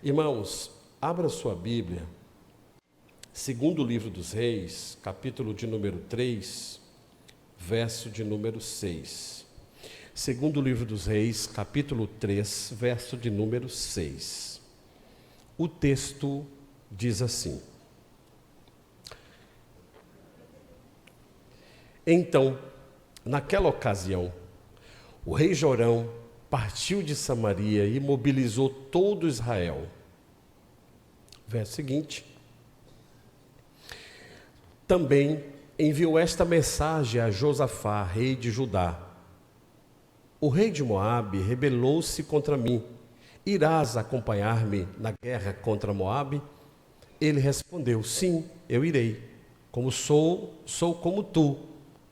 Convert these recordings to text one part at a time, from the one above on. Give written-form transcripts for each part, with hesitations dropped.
Irmãos, abra sua Bíblia, segundo livro dos Reis, capítulo de número 3, verso de número 6. Segundo livro dos Reis, capítulo 3, verso de número 6. O texto diz assim: Então, naquela ocasião, o rei Jorão partiu de Samaria e mobilizou todo Israel. Verso seguinte. Também enviou esta mensagem a Josafá, rei de Judá: O rei de Moabe rebelou-se contra mim. Irás acompanhar-me na guerra contra Moabe? Ele respondeu: Sim, eu irei. Como sou como tu.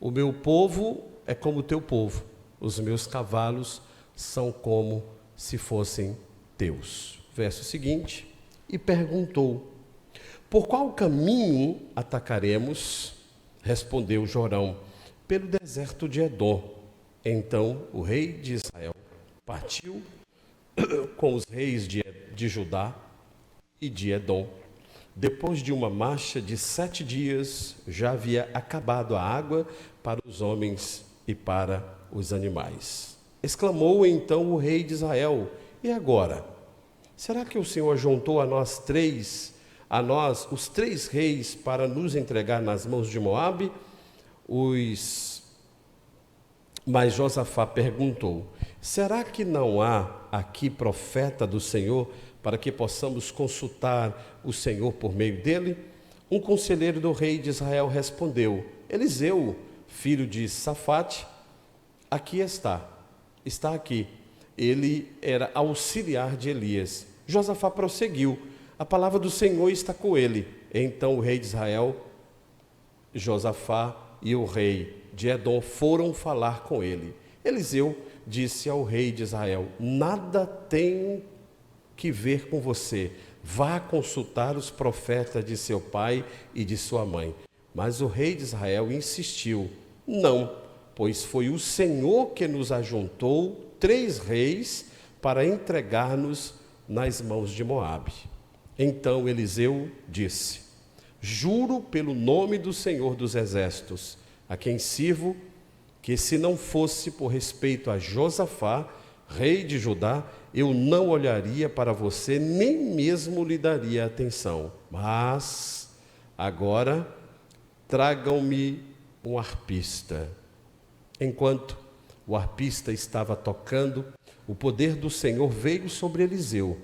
O meu povo é como o teu povo. Os meus cavalos são como se fossem teus. Verso seguinte. E perguntou: Por qual caminho atacaremos? Respondeu Jorão: Pelo deserto de Edom. Então o rei de Israel partiu com os reis de Judá e de Edom. Depois de uma marcha de 7 dias, já havia acabado a água para os homens e para os animais. Exclamou então o rei de Israel: E agora? Será que o Senhor juntou a nós, os 3 reis, para nos entregar nas mãos de Moabe? Mas Josafá perguntou: Será que não há aqui profeta do Senhor para que possamos consultar o Senhor por meio dele? Um conselheiro do rei de Israel respondeu: Eliseu, filho de Safate, aqui está aqui. Ele era auxiliar de Elias. Josafá prosseguiu: A palavra do Senhor está com ele. Então o rei de Israel, Josafá e o rei de Edom foram falar com ele. Eliseu disse ao rei de Israel: Nada tenho que ver com você. Vá consultar os profetas de seu pai e de sua mãe. Mas o rei de Israel insistiu: Não, pois foi o Senhor que nos ajuntou 3 reis para entregar-nos nas mãos de Moabe. Então Eliseu disse: Juro pelo nome do Senhor dos Exércitos, a quem sirvo, que se não fosse por respeito a Josafá, rei de Judá, eu não olharia para você, nem mesmo lhe daria atenção. Mas agora tragam-me um arpista. Enquanto o arpista estava tocando, o poder do Senhor veio sobre Eliseu.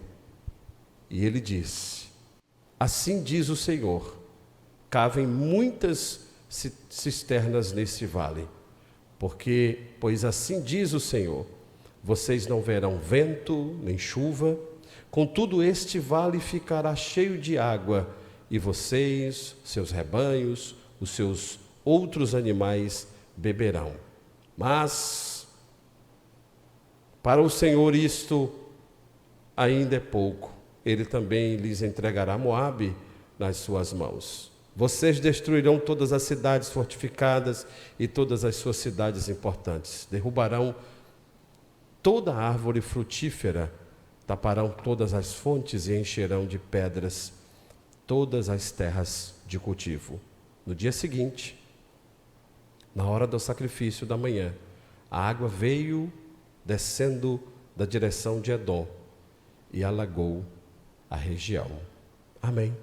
E ele disse: Assim diz o Senhor: Cavem muitas cisternas nesse vale, pois assim diz o Senhor: Vocês não verão vento nem chuva, contudo este vale ficará cheio de água, e vocês, seus rebanhos, os seus outros animais beberão. Mas para o Senhor isto ainda é pouco. Ele também lhes entregará Moabe nas suas mãos. Vocês destruirão todas as cidades fortificadas e todas as suas cidades importantes. Derrubarão toda árvore frutífera, taparão todas as fontes e encherão de pedras todas as terras de cultivo. No dia seguinte, na hora do sacrifício da manhã, a água veio descendo da direção de Edom e alagou a região. Amém.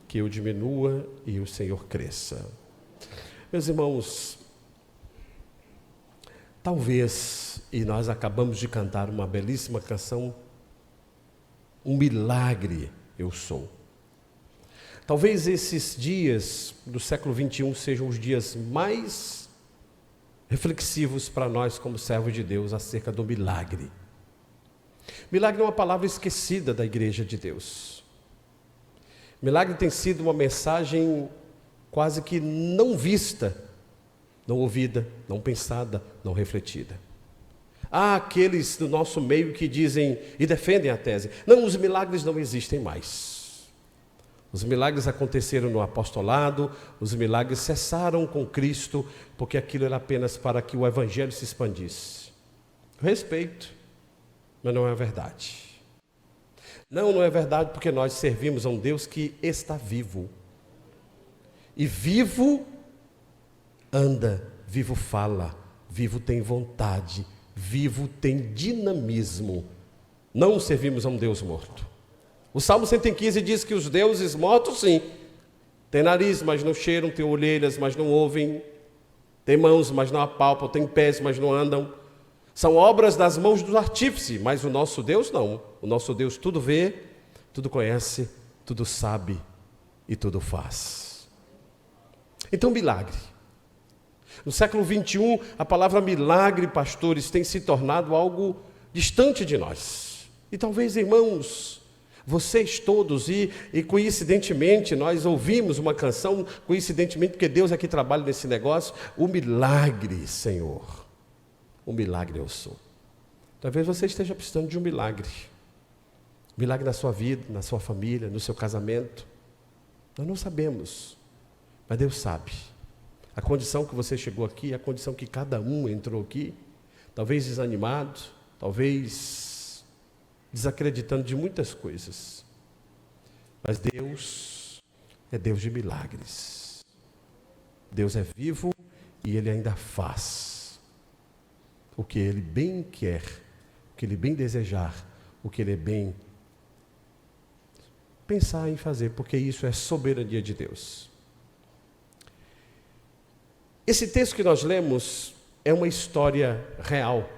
Que eu diminua e o Senhor cresça. Meus irmãos, talvez, e nós acabamos de cantar uma belíssima canção, Um milagre eu sou. Talvez esses dias do século 21 sejam os dias mais reflexivos para nós como servos de Deus acerca do milagre. Milagre é uma palavra esquecida da igreja de Deus. Milagre tem sido uma mensagem quase que não vista, não ouvida, não pensada, não refletida. Há aqueles do nosso meio que dizem e defendem a tese: não, os milagres não existem mais. Os milagres aconteceram no apostolado, os milagres cessaram com Cristo, porque aquilo era apenas para que o evangelho se expandisse. Eu respeito, mas não é verdade. Não, não é verdade, porque nós servimos a um Deus que está vivo. E vivo anda, vivo fala, vivo tem vontade, vivo tem dinamismo. Não servimos a um Deus morto. O Salmo 115 diz que os deuses mortos, sim, têm nariz, mas não cheiram, têm orelhas, mas não ouvem, têm mãos, mas não apalpam, têm pés, mas não andam. São obras das mãos do artífice, mas o nosso Deus não. O nosso Deus tudo vê, tudo conhece, tudo sabe e tudo faz. Então, milagre. No século 21, a palavra milagre, pastores, tem se tornado algo distante de nós. E talvez, irmãos, vocês todos, e coincidentemente, nós ouvimos uma canção, coincidentemente, porque Deus é que trabalha nesse negócio, o milagre, Senhor. O milagre eu sou. Talvez você esteja precisando de um milagre. Milagre na sua vida, na sua família, no seu casamento. Nós não sabemos, mas Deus sabe. A condição que você chegou aqui, a condição que cada um entrou aqui, talvez desanimado, talvez desacreditando de muitas coisas. Mas Deus é Deus de milagres. Deus é vivo e Ele ainda faz o que Ele bem quer, o que Ele bem desejar, o que Ele bem pensar em fazer, porque isso é soberania de Deus. Esse texto que nós lemos é uma história real,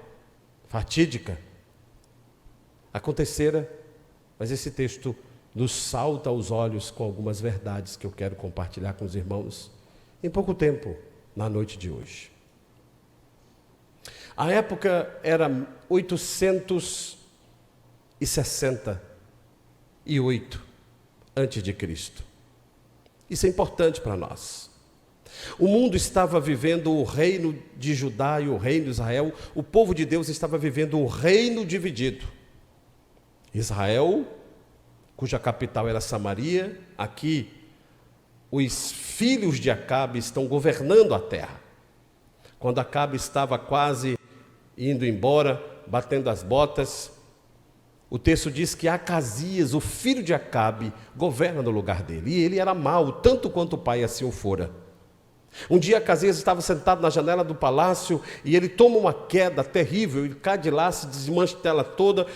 fatídica, acontecera, mas esse texto nos salta aos olhos com algumas verdades que eu quero compartilhar com os irmãos em pouco tempo, na noite de hoje. A época era 868 antes de Cristo. Isso é importante para nós. O mundo estava vivendo o reino de Judá e o reino de Israel. O povo de Deus estava vivendo o reino dividido. Israel, cuja capital era Samaria, aqui os filhos de Acabe estão governando a terra. Quando Acabe estava quase indo embora, batendo as botas, o texto diz que Acasias, o filho de Acabe, governa no lugar dele. E ele era mau, tanto quanto o pai assim o fora. Um dia Acasias estava sentado na janela do palácio e ele toma uma queda terrível, ele cai de lá, se desmantela todo,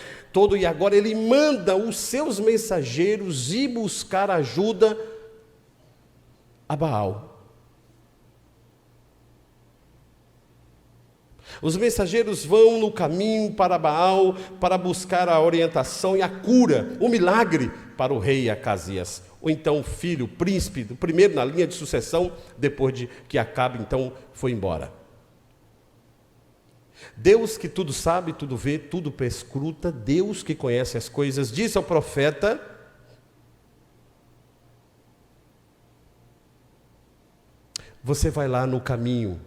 e agora ele manda os seus mensageiros ir buscar ajuda a Baal. Os mensageiros vão no caminho para Baal para buscar a orientação e a cura, o milagre para o rei Acasias, ou então o filho, o príncipe, o primeiro na linha de sucessão, depois de que Acabe então foi embora. Deus que tudo sabe, tudo vê, tudo perscruta, Deus que conhece as coisas, disse ao profeta: você vai lá no caminho,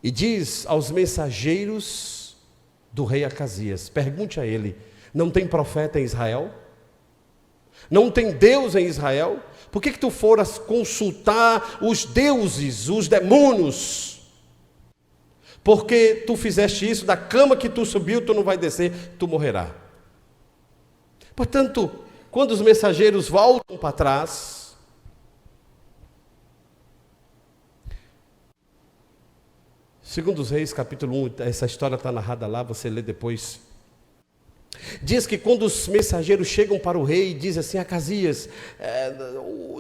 e diz aos mensageiros do rei Acasias, pergunte a ele, não tem profeta em Israel? Não tem Deus em Israel? Por que tu foras consultar os deuses, os demônios? Porque tu fizeste isso, da cama que tu subiu, tu não vai descer, tu morrerá. Portanto, quando os mensageiros voltam para trás, Segundo os Reis, capítulo 1, essa história está narrada lá, você lê depois. Diz que quando os mensageiros chegam para o rei e dizem assim: Acasias,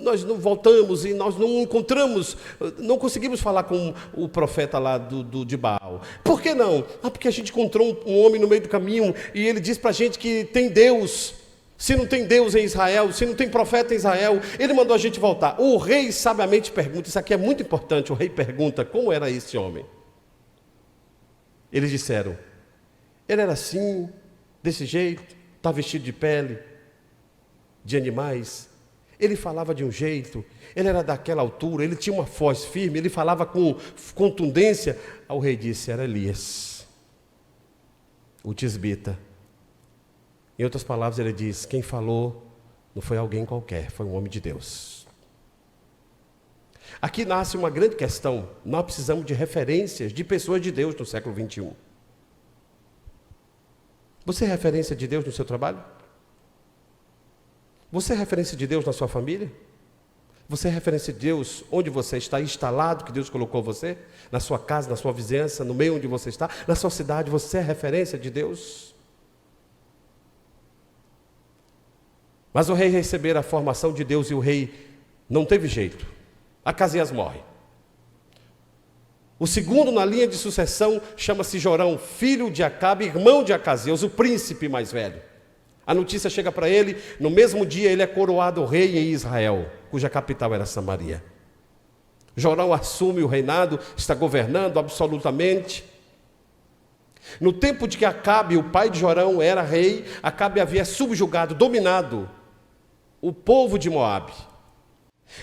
nós não voltamos e nós não encontramos, não conseguimos falar com o profeta lá de Baal. Por que não? Porque a gente encontrou um homem no meio do caminho e ele diz para a gente que tem Deus. Se não tem Deus em Israel, se não tem profeta em Israel, ele mandou a gente voltar. O rei sabiamente pergunta, isso aqui é muito importante, o rei pergunta, como era esse homem? Eles disseram, ele era assim, desse jeito, estava vestido de pele, de animais, ele falava de um jeito, ele era daquela altura, ele tinha uma voz firme, ele falava com contundência. O rei disse, era Elias, o tisbita. Em outras palavras, ele diz, quem falou não foi alguém qualquer, foi um homem de Deus. Aqui nasce uma grande questão. Nós precisamos de referências de pessoas de Deus no século XXI. Você é referência de Deus no seu trabalho? Você é referência de Deus na sua família? Você é referência de Deus onde você está instalado, que Deus colocou você? Na sua casa, na sua vizinhança, no meio onde você está? Na sua cidade, você é referência de Deus? Mas o rei recebeu a formação de Deus e o rei não teve jeito. Acasias morre. O segundo na linha de sucessão chama-se Jorão, filho de Acabe, irmão de Acasias, o príncipe mais velho. A notícia chega para ele, no mesmo dia ele é coroado rei em Israel, cuja capital era Samaria. Jorão assume o reinado, está governando absolutamente. No tempo de que Acabe, o pai de Jorão, era rei, Acabe havia subjugado, dominado o povo de Moabe.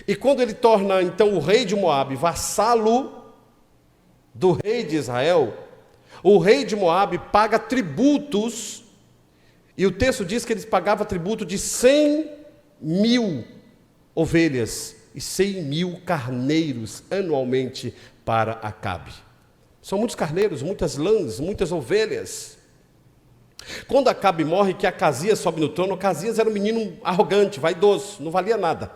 E quando ele torna então o rei de Moabe vassalo do rei de Israel, o rei de Moabe paga tributos, e o texto diz que eles pagavam tributo de 100.000 ovelhas e 100.000 carneiros anualmente para Acabe. São muitos carneiros, muitas lãs, muitas ovelhas. Quando Acabe morre, que Acasias sobe no trono, Acasias era um menino arrogante, vaidoso, não valia nada.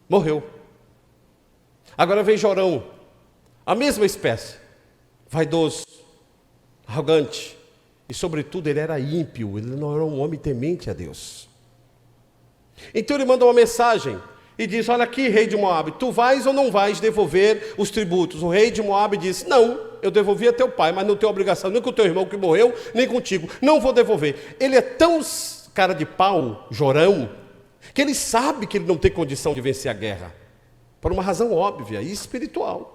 Morreu. Agora vem Jorão, a mesma espécie, vaidoso, arrogante, e sobretudo ele era ímpio, ele não era um homem temente a Deus. Então ele manda uma mensagem e diz: olha aqui, rei de Moabe, tu vais ou não vais devolver os tributos? O rei de Moabe disse: não, eu devolvi a teu pai, mas não tenho obrigação nem com o teu irmão que morreu, nem contigo, não vou devolver. Ele é tão cara de pau, Jorão, que ele sabe que ele não tem condição de vencer a guerra, por uma razão óbvia e espiritual.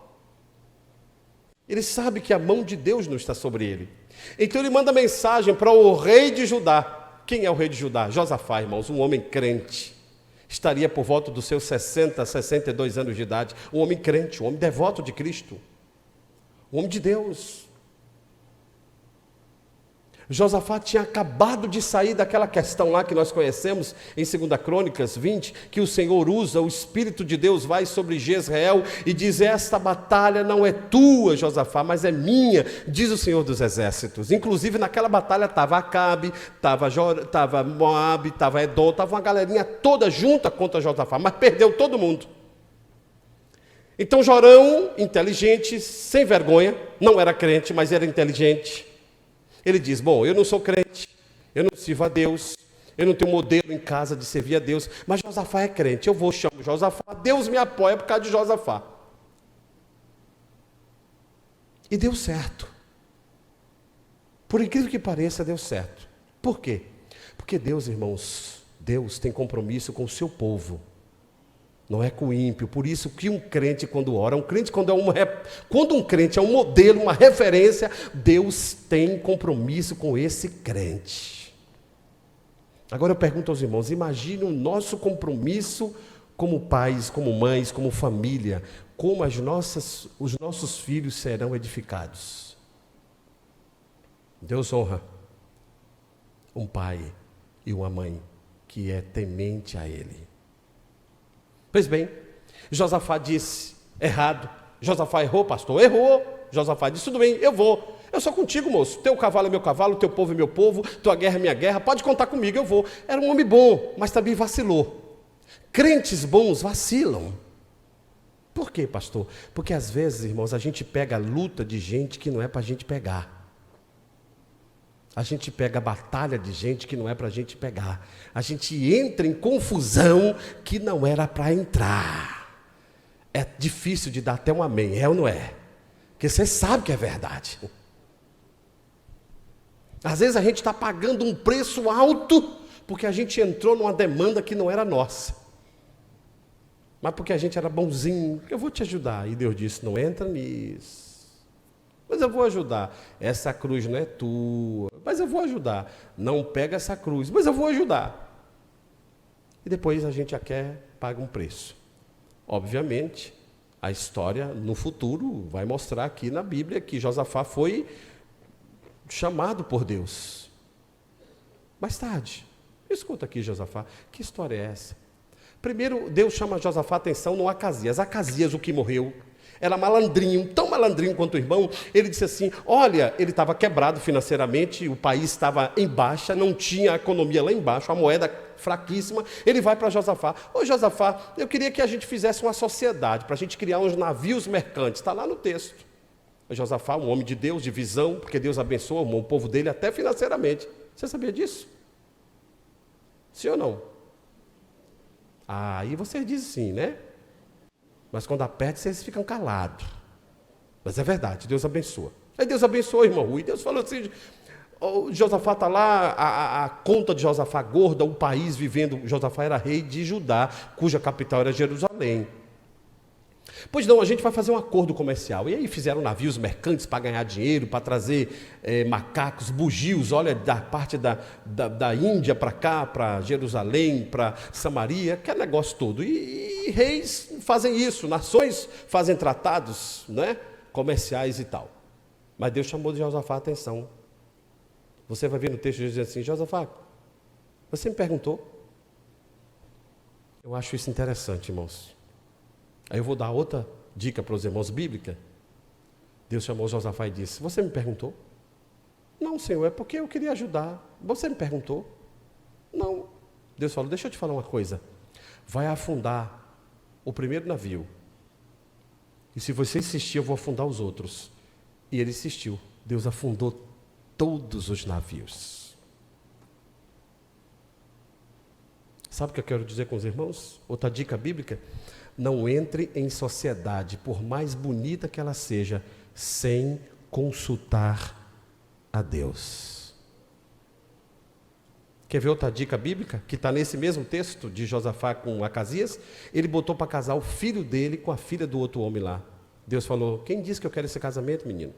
Ele sabe que a mão de Deus não está sobre ele. Então ele manda mensagem para o rei de Judá. Quem é o rei de Judá? Josafá, irmãos, um homem crente. Estaria por volta dos seus 60, 62 anos de idade. Um homem crente, um homem devoto de Cristo. Um homem de Deus. Josafá tinha acabado de sair daquela questão lá que nós conhecemos em 2 Crônicas 20, que o Senhor usa, o Espírito de Deus vai sobre Jezreel e diz: esta batalha não é tua, Josafá, mas é minha, diz o Senhor dos Exércitos. Inclusive naquela batalha estava Acabe, estava Moabe, estava Edom, estava uma galerinha toda junta contra Josafá, mas perdeu todo mundo. Então Jorão, inteligente, sem vergonha, não era crente, mas era inteligente. Ele diz: bom, eu não sou crente, eu não sirvo a Deus, eu não tenho modelo em casa de servir a Deus, mas Josafá é crente, eu vou chamar Josafá, Deus me apoia por causa de Josafá. E deu certo. Por incrível que pareça, deu certo. Por quê? Porque Deus, irmãos, Deus tem compromisso com o seu povo. Não é com o ímpio. Por isso que um crente quando ora, quando um crente é um modelo, uma referência, Deus tem compromisso com esse crente. Agora eu pergunto aos irmãos, imagine o nosso compromisso como pais, como mães, como família, como os nossos filhos serão edificados. Deus honra um pai e uma mãe que é temente a Ele. Pois bem, Josafá disse: errado. Josafá errou, pastor? Errou. Josafá disse: tudo bem, eu vou. Eu sou contigo, moço. Teu cavalo é meu cavalo, teu povo é meu povo, tua guerra é minha guerra, pode contar comigo, eu vou. Era um homem bom, mas também vacilou. Crentes bons vacilam. Por quê, pastor? Porque às vezes, irmãos, a gente pega a luta de gente que não é para a gente pegar. A gente pega a batalha de gente que não é para a gente pegar. A gente entra em confusão que não era para entrar. É difícil de dar até um amém, é ou não é? Porque você sabe que é verdade. Às vezes a gente está pagando um preço alto porque a gente entrou numa demanda que não era nossa. Mas porque a gente era bonzinho, eu vou te ajudar. E Deus disse: não entra nisso. Mas eu vou ajudar. Essa cruz não é tua, mas eu vou ajudar. Não pega essa cruz, mas eu vou ajudar. E depois a gente já paga um preço. Obviamente, a história no futuro vai mostrar aqui na Bíblia que Josafá foi chamado por Deus. Mais tarde, escuta aqui, Josafá, que história é essa? Primeiro, Deus chama Josafá a atenção no Acasias. Acasias, o que morreu, era malandrinho, tão malandrinho quanto o irmão. Ele disse assim, olha, ele estava quebrado financeiramente, o país estava em baixa, não tinha a economia lá embaixo, a moeda fraquíssima. Ele vai para Josafá, ô Josafá, eu queria que a gente fizesse uma sociedade, para a gente criar uns navios mercantes, está lá no texto. Josafá, um homem de Deus, de visão, porque Deus abençoa o povo dele até financeiramente. Você sabia disso? Sim ou não? Aí vocês dizem sim, né? Mas quando aperta, vocês ficam calados. Mas é verdade, Deus abençoa. Aí Deus abençoou, irmão Rui. Deus falou assim, Josafá está lá, a conta de Josafá gorda, o país vivendo, Josafá era rei de Judá, cuja capital era Jerusalém. Pois não, a gente vai fazer um acordo comercial. E aí fizeram navios mercantes para ganhar dinheiro, para trazer macacos, bugios, olha, da parte da Índia para cá, para Jerusalém, para Samaria, aquele negócio todo. E reis fazem isso, nações fazem tratados, né, comerciais e tal. Mas Deus chamou de Josafá a atenção. Você vai ver no texto dizendo assim, Josafá, você me perguntou? Eu acho isso interessante, irmãos. Aí eu vou dar outra dica para os irmãos bíblica. Deus chamou Josafá e disse, você me perguntou? Não, Senhor, é porque eu queria ajudar. Você me perguntou? Não. Deus falou, deixa eu te falar uma coisa. Vai afundar o primeiro navio. E se você insistir, eu vou afundar os outros. E ele insistiu. Deus afundou todos os navios. Sabe o que eu quero dizer com os irmãos? Outra dica bíblica. Não entre em sociedade, por mais bonita que ela seja, sem consultar a Deus. Quer ver outra dica bíblica? Que está nesse mesmo texto de Josafá com Acasias. Ele botou para casar o filho dele com a filha do outro homem lá. Deus falou, quem disse que eu quero esse casamento, menino?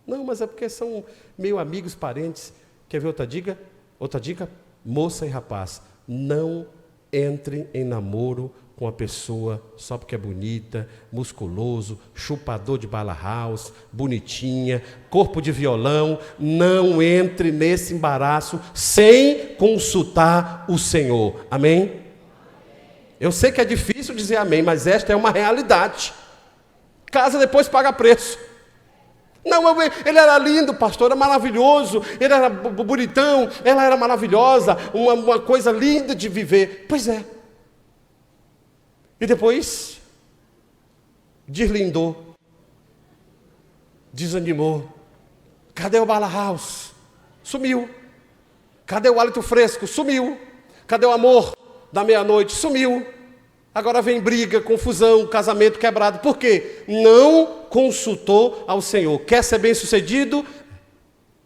Não, mas é porque são meio amigos, parentes. Quer ver outra dica? Outra dica? Moça e rapaz, não entre em namoro com a pessoa só porque é bonita, musculoso, chupador de bala house, bonitinha, corpo de violão. Não entre nesse embaraço sem consultar o Senhor. Amém? Eu sei que é difícil dizer amém, mas esta é uma realidade. Casa depois paga preço. Não, ele era lindo, pastor, era maravilhoso, ele era bonitão, ela era maravilhosa, uma coisa linda de viver. Pois é. E depois, deslindou, desanimou. Cadê o bala house? Sumiu. Cadê o hálito fresco? Sumiu. Cadê o amor da meia-noite? Sumiu. Agora vem briga, confusão, casamento quebrado. Por quê? Não consultou ao Senhor. Quer ser bem-sucedido?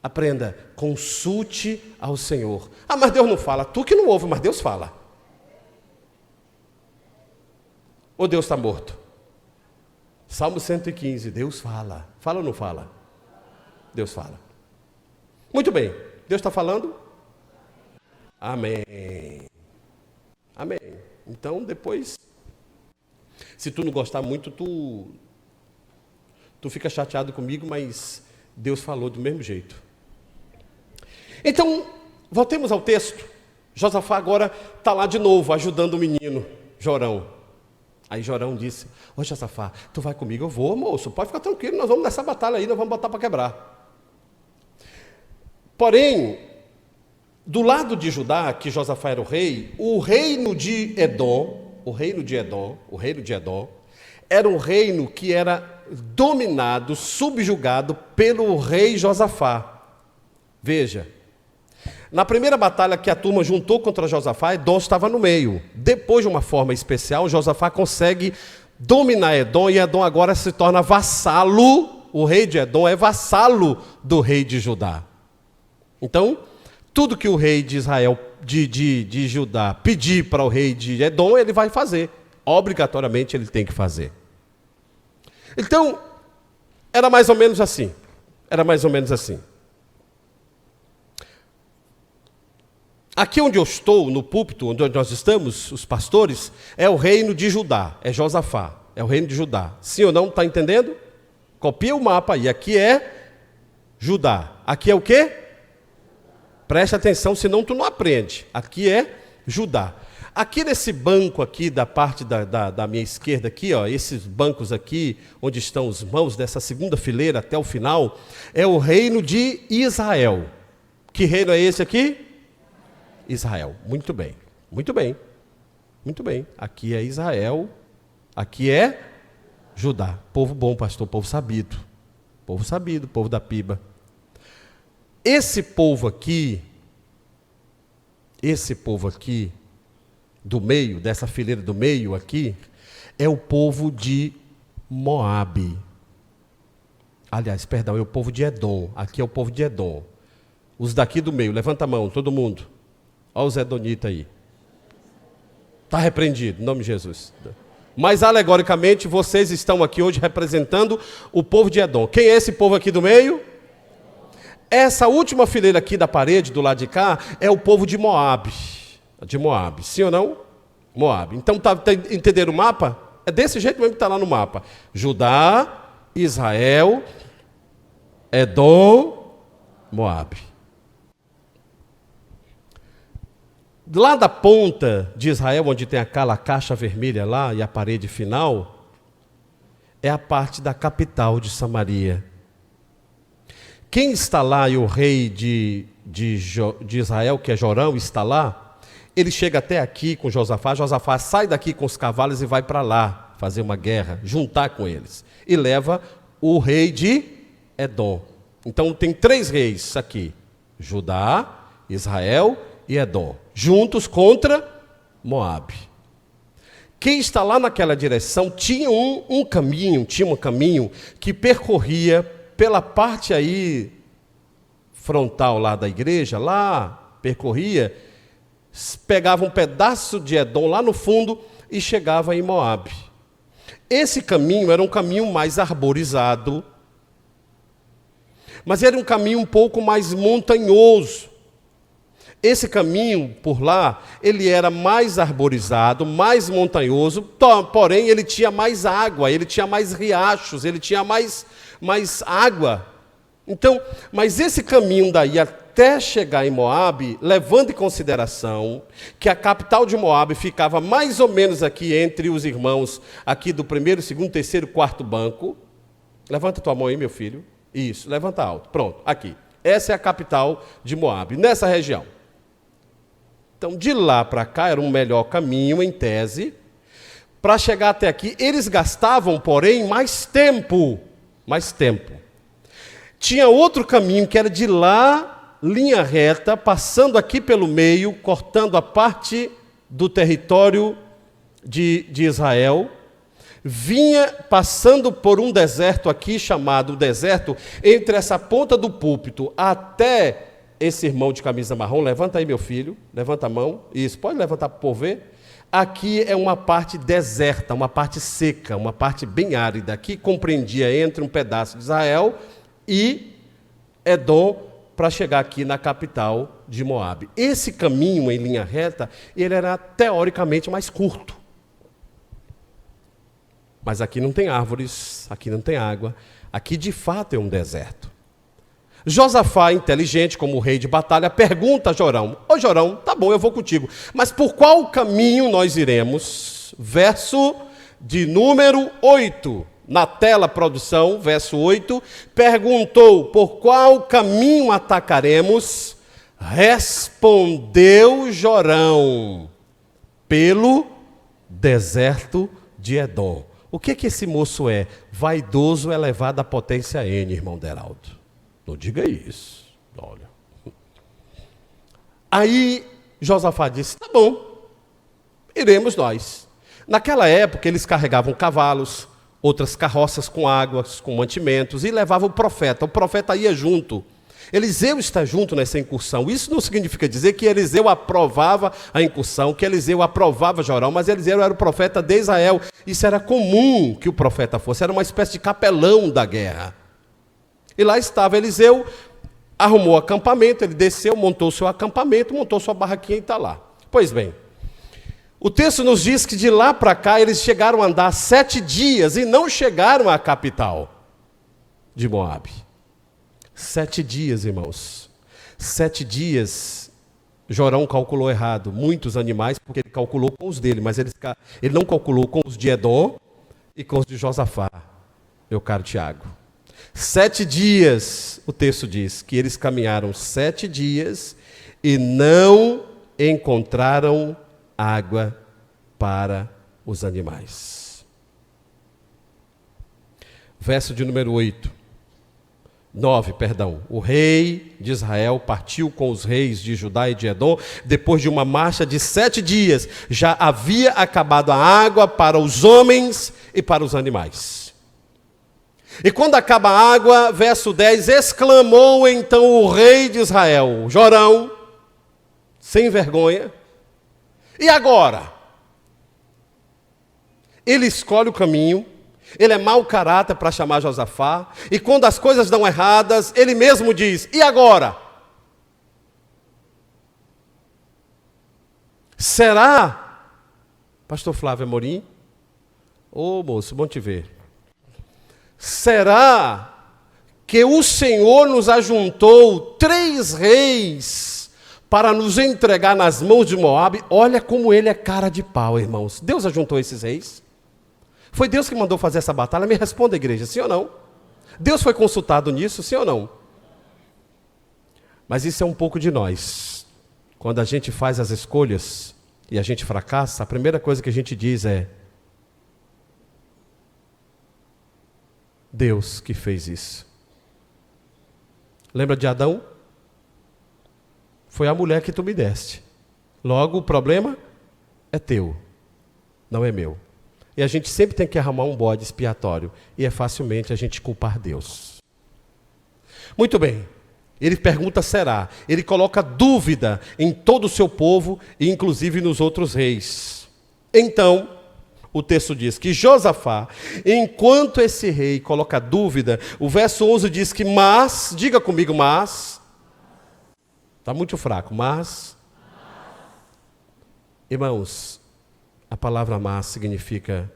Aprenda, consulte ao Senhor. Ah, mas Deus não fala. Tu que não ouve, mas Deus fala. Ou Deus está morto? Salmo 115, Deus fala. Fala ou não fala? Deus fala. Muito bem, Deus está falando? Amém. Amém. Então, depois, se tu não gostar muito, tu fica chateado comigo, mas Deus falou do mesmo jeito. Então, voltemos ao texto. Josafá agora está lá de novo, ajudando o menino, Jorão. Aí Jorão disse, ô Josafá, tu vai comigo? Eu vou, moço, pode ficar tranquilo, nós vamos nessa batalha aí, nós vamos botar para quebrar. Porém, do lado de Judá, que Josafá era o reino de Edom, era um reino que era dominado, subjugado pelo rei Josafá. Veja, na primeira batalha que a turma juntou contra Josafá, Edom estava no meio. Depois, de uma forma especial, Josafá consegue dominar Edom, e Edom agora se torna vassalo, o rei de Edom é vassalo do rei de Judá. Então, tudo que o rei de Israel, de Judá, pedir para o rei de Edom, ele vai fazer. Obrigatoriamente ele tem que fazer. Então, era mais ou menos assim. Aqui onde eu estou, no púlpito, onde nós estamos, os pastores, é o reino de Judá, é Josafá, é o reino de Judá. Sim ou não, está entendendo? Copia o mapa aí, aqui é Judá. Aqui é o quê? Preste atenção, senão tu não aprende. Aqui é Judá. Aqui nesse banco aqui, da parte da minha esquerda aqui, ó, esses bancos aqui, onde estão os irmãos, dessa segunda fileira até o final, é o reino de Israel. Que reino é esse aqui? Israel. Muito bem, muito bem, muito bem. Aqui é Israel, aqui é Judá. Povo bom, pastor, povo sabido, povo da piba. Esse povo aqui, do meio, dessa fileira do meio aqui, é o povo de Moabe. Aliás, perdão, é o povo de Edom. Aqui é o povo de Edom. Os daqui do meio, levanta a mão, todo mundo. Olha os edonitas aí. Está repreendido, em nome de Jesus. Mas alegoricamente, vocês estão aqui hoje representando o povo de Edom. Quem é esse povo aqui do meio? Essa última fileira aqui da parede, do lado de cá, é o povo de Moabe. De Moabe, sim ou não? Moabe. Então, tá entendendo o mapa? É desse jeito mesmo que está lá no mapa. Judá, Israel, Edom, Moabe. Lá da ponta de Israel, onde tem aquela caixa vermelha lá e a parede final, é a parte da capital de Samaria. Quem está lá e o rei de Israel, que é Jorão, está lá, ele chega até aqui com Josafá, Josafá sai daqui com os cavalos e vai para lá fazer uma guerra, juntar com eles. E leva o rei de Edom. Então tem 3 reis aqui, Judá, Israel e Edom, juntos contra Moabe. Quem está lá naquela direção tinha um caminho que percorria pela parte aí frontal lá da igreja, lá percorria, pegava um pedaço de Edom lá no fundo e chegava em Moabe. Esse caminho era um caminho mais arborizado, mas era um caminho um pouco mais montanhoso. Esse caminho por lá, ele era mais arborizado, mais montanhoso, porém ele tinha mais água, ele tinha mais riachos, ele tinha mais água. Então, mas esse caminho daí até chegar em Moabe, levando em consideração que a capital de Moabe ficava mais ou menos aqui entre os irmãos, aqui do primeiro, segundo, terceiro, quarto banco. Levanta tua mão aí, meu filho. Isso, levanta alto. Pronto, aqui. Essa é a capital de Moabe, nessa região. Então, de lá para cá era um melhor caminho, em tese. Para chegar até aqui, eles gastavam, porém, mais tempo. Tinha outro caminho que era de lá, linha reta, passando aqui pelo meio, cortando a parte do território de Israel, vinha passando por um deserto aqui, chamado deserto, entre essa ponta do púlpito até esse irmão de camisa marrom. Levanta aí, meu filho, levanta a mão, isso, pode levantar para o povo ver. Aqui é uma parte deserta, uma parte seca, uma parte bem árida, que compreendia entre um pedaço de Israel e Edom, para chegar aqui na capital de Moabe. Esse caminho em linha reta, ele era teoricamente mais curto. Mas aqui não tem árvores, aqui não tem água, aqui de fato é um deserto. Josafá, inteligente como rei de batalha, pergunta a Jorão: ô Jorão, tá bom, eu vou contigo, mas por qual caminho nós iremos? Verso de número 8. Na tela, produção, verso 8, perguntou: por qual caminho atacaremos? Respondeu Jorão: pelo deserto de Edom. O que esse moço é? Vaidoso elevado à potência N, irmão Deraldo. Não diga isso. Olha. Aí Josafá disse: tá bom, iremos nós. Naquela época eles carregavam cavalos, outras carroças com águas, com mantimentos, e levavam o profeta ia junto. Eliseu está junto nessa incursão. Isso não significa dizer que Eliseu aprovava a incursão, que Eliseu aprovava Jorão, mas Eliseu era o profeta de Israel. Isso era comum que o profeta fosse, era uma espécie de capelão da guerra. E lá estava Eliseu, arrumou acampamento, ele desceu, montou seu acampamento, montou sua barraquinha e está lá. Pois bem, o texto nos diz que de lá para cá eles chegaram a andar 7 dias e não chegaram à capital de Moabe. 7 dias, irmãos. 7 dias Jorão calculou errado muitos animais, porque ele calculou com os dele, mas ele não calculou com os de Edom e com os de Josafá, meu caro Tiago. 7 dias, o texto diz, que eles caminharam 7 dias e não encontraram água para os animais. Verso de número 9, o rei de Israel partiu com os reis de Judá e de Edom, depois de uma marcha de 7 dias, já havia acabado a água para os homens e para os animais. E quando acaba a água, verso 10, exclamou então o rei de Israel, Jorão, sem vergonha, e agora? Ele escolhe o caminho, ele é mau caráter para chamar Josafá, e quando as coisas dão erradas, ele mesmo diz, e agora? Será, pastor Flávio Amorim? Ô moço, bom te ver. Será que o Senhor nos ajuntou 3 reis para nos entregar nas mãos de Moabe? Olha como ele é cara de pau, irmãos. Deus ajuntou esses reis? Foi Deus que mandou fazer essa batalha? Me responda, igreja, sim ou não? Deus foi consultado nisso, sim ou não? Mas isso é um pouco de nós. Quando a gente faz as escolhas e a gente fracassa, a primeira coisa que a gente diz é: Deus que fez isso. Lembra de Adão? Foi a mulher que tu me deste. Logo, o problema é teu, não é meu. E a gente sempre tem que arrumar um bode expiatório. E é facilmente a gente culpar Deus. Muito bem. Ele pergunta será. Ele coloca dúvida em todo o seu povo e inclusive nos outros reis. Então, o texto diz que Josafá, enquanto esse rei coloca dúvida, o verso 11 diz que mas, diga comigo mas, está muito fraco, mas, irmãos, a palavra mas significa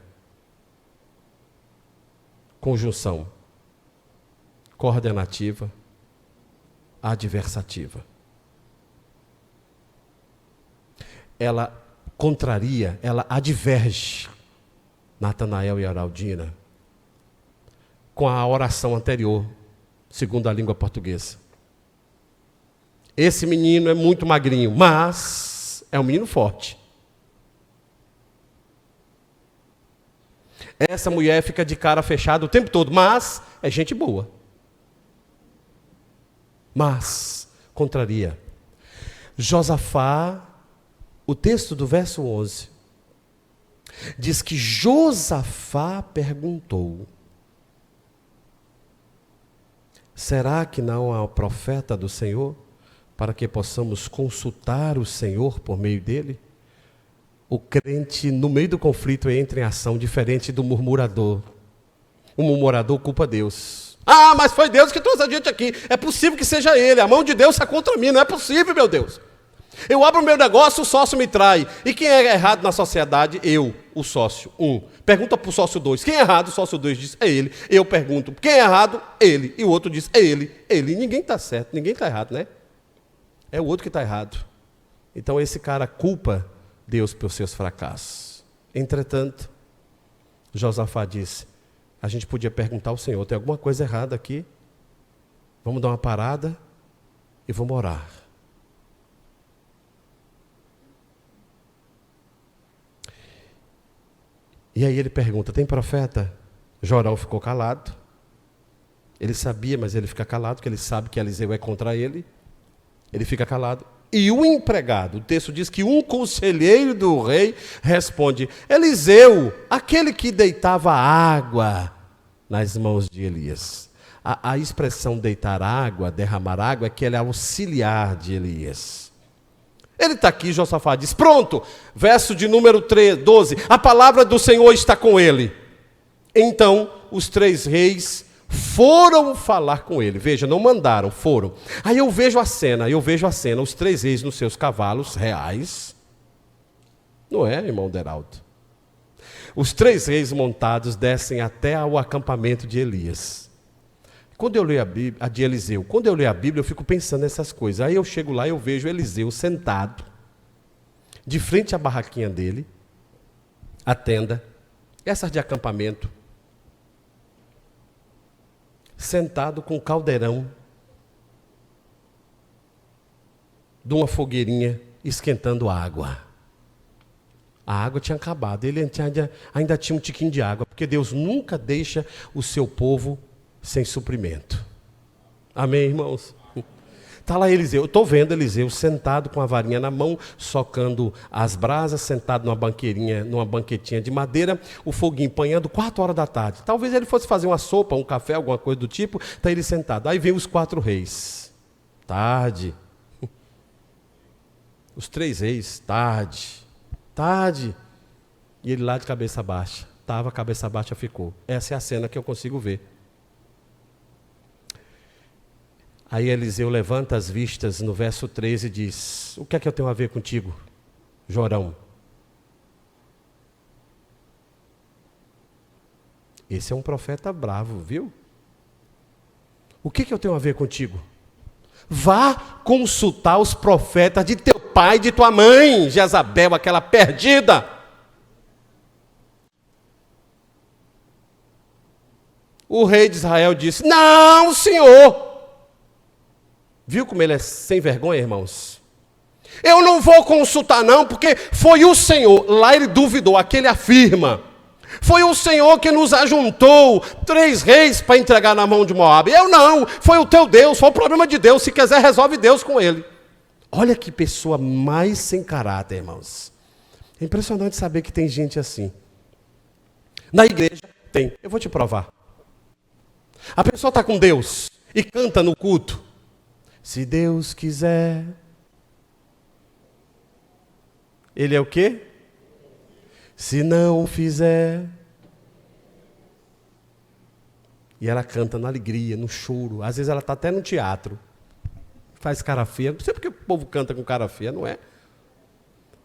conjunção, coordenativa, adversativa. Ela contraria, ela adverge Natanael e Araldina com a oração anterior, segundo a língua portuguesa. Esse menino é muito magrinho, mas é um menino forte. Essa mulher fica de cara fechada o tempo todo, mas é gente boa. Mas contraria. Josafá, o texto do verso 11, diz que Josafá perguntou: será que não há o profeta do Senhor para que possamos consultar o Senhor por meio dele? O crente, no meio do conflito, entra em ação diferente do murmurador. O murmurador culpa Deus. Ah, mas foi Deus que trouxe a gente aqui. É possível que seja ele. A mão de Deus está contra mim. Não é possível, meu Deus. Eu abro o meu negócio, o sócio me trai. E quem é errado na sociedade? Eu, o sócio 1. Pergunta para o sócio 2. Quem é errado? O sócio 2 diz, é ele. Eu pergunto, quem é errado? Ele. E o outro diz, é ele. Ele. Ninguém está certo, ninguém está errado, né? É o outro que está errado. Então esse cara culpa Deus pelos seus fracassos. Entretanto, Josafá disse, a gente podia perguntar ao Senhor, tem alguma coisa errada aqui? Vamos dar uma parada e vamos orar. E aí ele pergunta, tem profeta? Jorão ficou calado. Ele sabia, mas ele fica calado, porque ele sabe que Eliseu é contra ele. Ele fica calado. E o empregado, o texto diz que um conselheiro do rei responde, Eliseu, aquele que deitava água nas mãos de Elias. A expressão deitar água, derramar água, é que ele é auxiliar de Elias. Ele está aqui, Josafá diz, pronto, verso de número 12, a palavra do Senhor está com ele. Então, os 3 reis foram falar com ele. Veja, não mandaram, foram. Aí eu vejo a cena, os 3 reis nos seus cavalos reais. Não é, irmão Deraldo? Os 3 reis montados descem até ao acampamento de Elias. Quando eu leio a Bíblia, a de Eliseu, quando eu leio a Bíblia, eu fico pensando nessas coisas. Aí eu chego lá e eu vejo Eliseu sentado, de frente à barraquinha dele, a tenda, essas de acampamento, sentado com um caldeirão, de uma fogueirinha, esquentando água. A água tinha acabado, ele ainda tinha um tiquinho de água, porque Deus nunca deixa o seu povo sem suprimento. Amém, irmãos? Está lá Eliseu, eu estou vendo Eliseu sentado com a varinha na mão, socando as brasas, sentado numa banquetinha de madeira, o foguinho empanhando 4 horas da tarde. Talvez ele fosse fazer uma sopa, um café, alguma coisa do tipo, está ele sentado. Aí vem os 4 reis, tarde. Os 3 reis, tarde. E ele lá de cabeça baixa. Estava, cabeça baixa ficou. Essa é a cena que eu consigo ver. Aí Eliseu levanta as vistas no verso 13 e diz: o que é que eu tenho a ver contigo, Jorão? Esse é um profeta bravo, viu? O que eu tenho a ver contigo? Vá consultar os profetas de teu pai e de tua mãe, Jezabel, aquela perdida. O rei de Israel disse: não, senhor. Viu como ele é sem vergonha, irmãos? Eu não vou consultar não, porque foi o Senhor. Lá ele duvidou, aqui ele afirma. Foi o Senhor que nos ajuntou 3 reis para entregar na mão de Moabe. Eu não, foi o teu Deus, foi o problema de Deus. Se quiser, resolve Deus com ele. Olha que pessoa mais sem caráter, irmãos. É impressionante saber que tem gente assim. Na igreja tem, eu vou te provar. A pessoa está com Deus e canta no culto. Se Deus quiser. Ele é o quê? Se não fizer. E ela canta na alegria, no choro. Às vezes ela está até no teatro. Faz cara feia. Não sei porque o povo canta com cara feia, não é?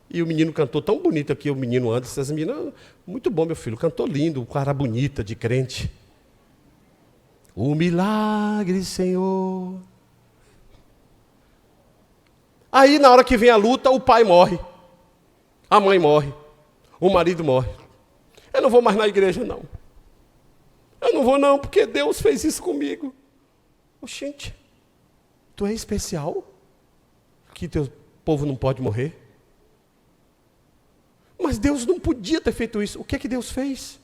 E o menino cantou tão bonito aqui, o menino antes. Essas meninas, muito bom, meu filho. Cantou lindo, cara bonita, de crente. O milagre, Senhor. Aí, na hora que vem a luta, o pai morre. A mãe morre. O marido morre. Eu não vou mais na igreja, não. Eu não vou, não, porque Deus fez isso comigo. Oxente, tu é especial? Que teu povo não pode morrer? Mas Deus não podia ter feito isso. O que é que Deus fez?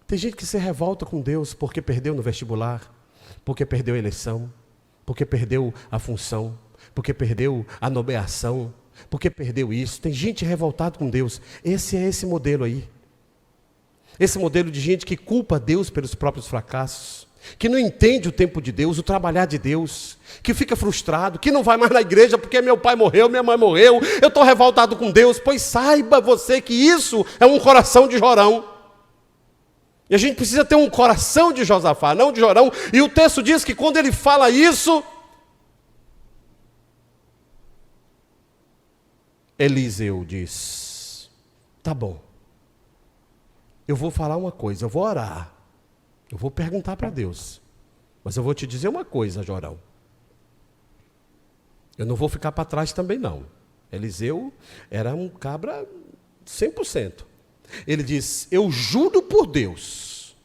Tem gente que se revolta com Deus porque perdeu no vestibular, porque perdeu a eleição, porque perdeu a função, porque perdeu a nomeação, porque perdeu isso. Tem gente revoltada com Deus. Esse é esse modelo aí. Esse modelo de gente que culpa Deus pelos próprios fracassos, que não entende o tempo de Deus, o trabalhar de Deus, que fica frustrado, que não vai mais na igreja porque meu pai morreu, minha mãe morreu, eu estou revoltado com Deus. Pois saiba você que isso é um coração de Jorão. E a gente precisa ter um coração de Josafá, não de Jorão. E o texto diz que quando ele fala isso, Eliseu diz: tá bom, eu vou falar uma coisa, eu vou orar, eu vou perguntar para Deus, mas eu vou te dizer uma coisa, Jorão. Eu não vou ficar para trás também não. Eliseu era um cabra 100%. Ele diz: eu juro por Deus,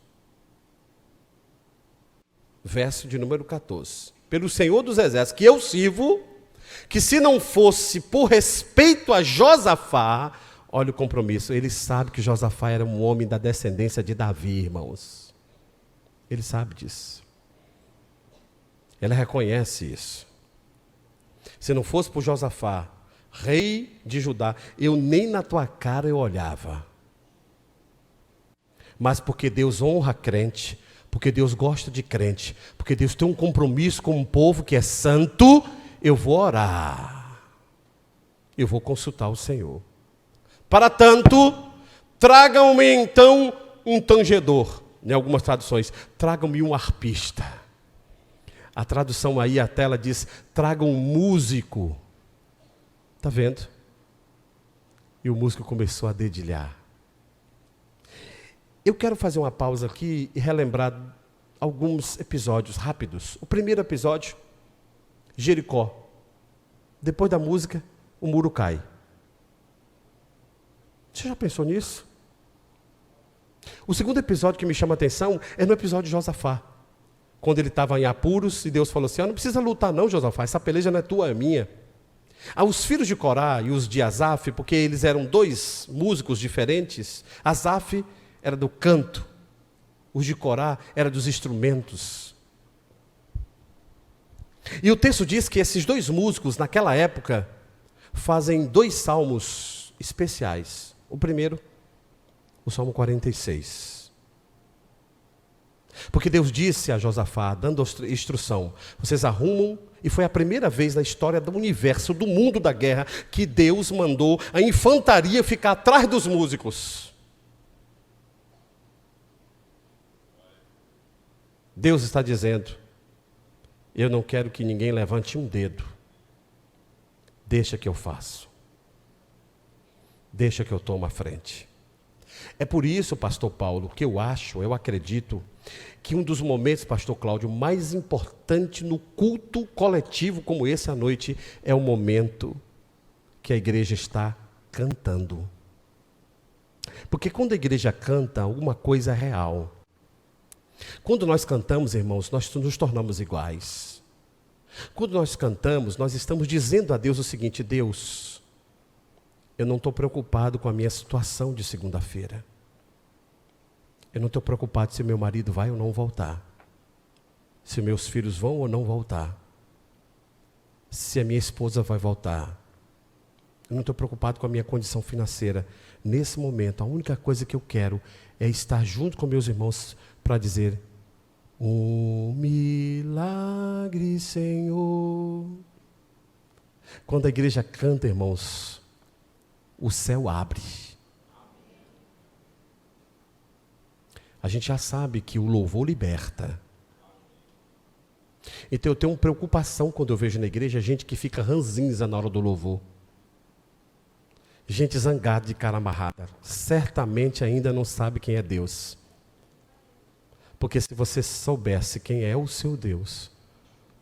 verso de número 14, pelo Senhor dos Exércitos, que eu sirvo, que se não fosse por respeito a Josafá, olha o compromisso, ele sabe que Josafá era um homem da descendência de Davi, irmãos. Ele sabe disso. Ela reconhece isso. Se não fosse por Josafá, rei de Judá, eu nem na tua cara eu olhava. Mas porque Deus honra crente, porque Deus gosta de crente, porque Deus tem um compromisso com um povo que é santo, eu vou orar. Eu vou consultar o Senhor. Para tanto, tragam-me então um tangedor. Em algumas traduções, tragam-me um arpista. A tradução aí, a tela diz, tragam um músico. Está vendo? E o músico começou a dedilhar. Eu quero fazer uma pausa aqui e relembrar alguns episódios rápidos. O primeiro episódio, Jericó. Depois da música, o muro cai. Você já pensou nisso? O segundo episódio que me chama a atenção é no episódio de Josafá. Quando ele estava em apuros e Deus falou assim, não precisa lutar não, Josafá, essa peleja não é tua, é minha. Os filhos de Corá e os de Asaf, porque eles eram dois músicos diferentes, Asaf era do canto, os de Corá era dos instrumentos. E o texto diz que esses dois músicos, naquela época, fazem 2 salmos especiais. O primeiro, o Salmo 46. Porque Deus disse a Josafá, dando instrução, vocês arrumam, e foi a primeira vez na história do universo, do mundo da guerra, que Deus mandou a infantaria ficar atrás dos músicos. Deus está dizendo, eu não quero que ninguém levante um dedo. Deixa que eu faço. Deixa que eu tomo a frente. É por isso, pastor Paulo, que eu acredito, que um dos momentos, pastor Cláudio, mais importante no culto coletivo como esse à noite, é o momento que a igreja está cantando. Porque quando a igreja canta, alguma coisa é real. Quando nós cantamos, irmãos, nós nos tornamos iguais. Quando nós cantamos, nós estamos dizendo a Deus o seguinte, Deus, eu não estou preocupado com a minha situação de segunda-feira. Eu não estou preocupado se meu marido vai ou não voltar. Se meus filhos vão ou não voltar. Se a minha esposa vai voltar. Eu não estou preocupado com a minha condição financeira. Nesse momento, a única coisa que eu quero é estar junto com meus irmãos para dizer, milagre, Senhor. Quando a igreja canta, irmãos, o céu abre. A gente já sabe que o louvor liberta. Então eu tenho uma preocupação quando eu vejo na igreja gente que fica ranzinza na hora do louvor. Gente zangada de cara amarrada. Certamente ainda não sabe quem é Deus. Porque se você soubesse quem é o seu Deus,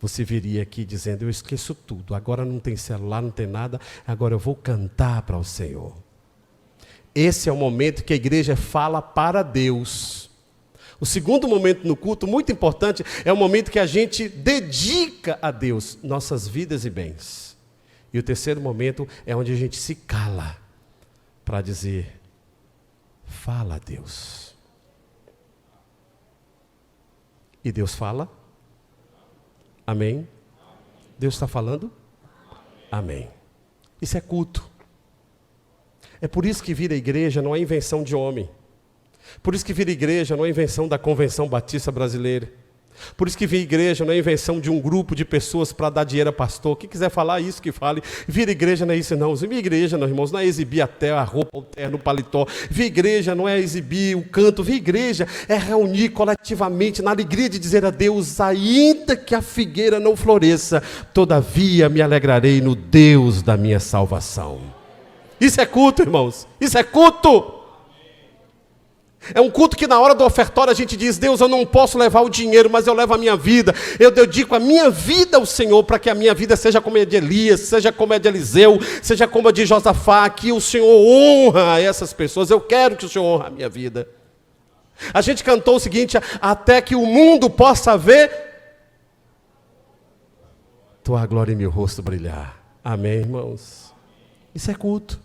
você viria aqui dizendo, eu esqueço tudo, agora não tem celular, não tem nada, agora eu vou cantar para o Senhor. Esse é o momento que a igreja fala para Deus. O segundo momento no culto, muito importante, é o momento que a gente dedica a Deus nossas vidas e bens. E o terceiro momento é onde a gente se cala para dizer, fala a Deus. E Deus fala? Amém? Deus está falando? Amém. Isso é culto. É por isso que vir à igreja não é invenção de homem. Por isso que vir à igreja não é invenção da Convenção Batista Brasileira. Por isso que vir à igreja não é invenção de um grupo de pessoas para dar dinheiro a pastor. Quem quiser falar isso, que fale. Vir à igreja não é isso não. Vir à igreja, não, irmãos, não é exibir a roupa, o terno, o paletó. Vir à igreja não é exibir o canto. Vir à igreja é reunir coletivamente na alegria de dizer a Deus, ainda que a figueira não floresça, todavia me alegrarei no Deus da minha salvação. Isso é culto, irmãos. Isso é culto. É um culto que na hora do ofertório a gente diz, Deus, eu não posso levar o dinheiro, mas eu levo a minha vida. Eu dedico a minha vida ao Senhor, para que a minha vida seja como a de Elias, seja como a de Eliseu, seja como a de Josafá, que o Senhor honra essas pessoas. Eu quero que o Senhor honre a minha vida. A gente cantou o seguinte, até que o mundo possa ver tua glória e meu rosto brilhar. Amém, irmãos? Isso é culto.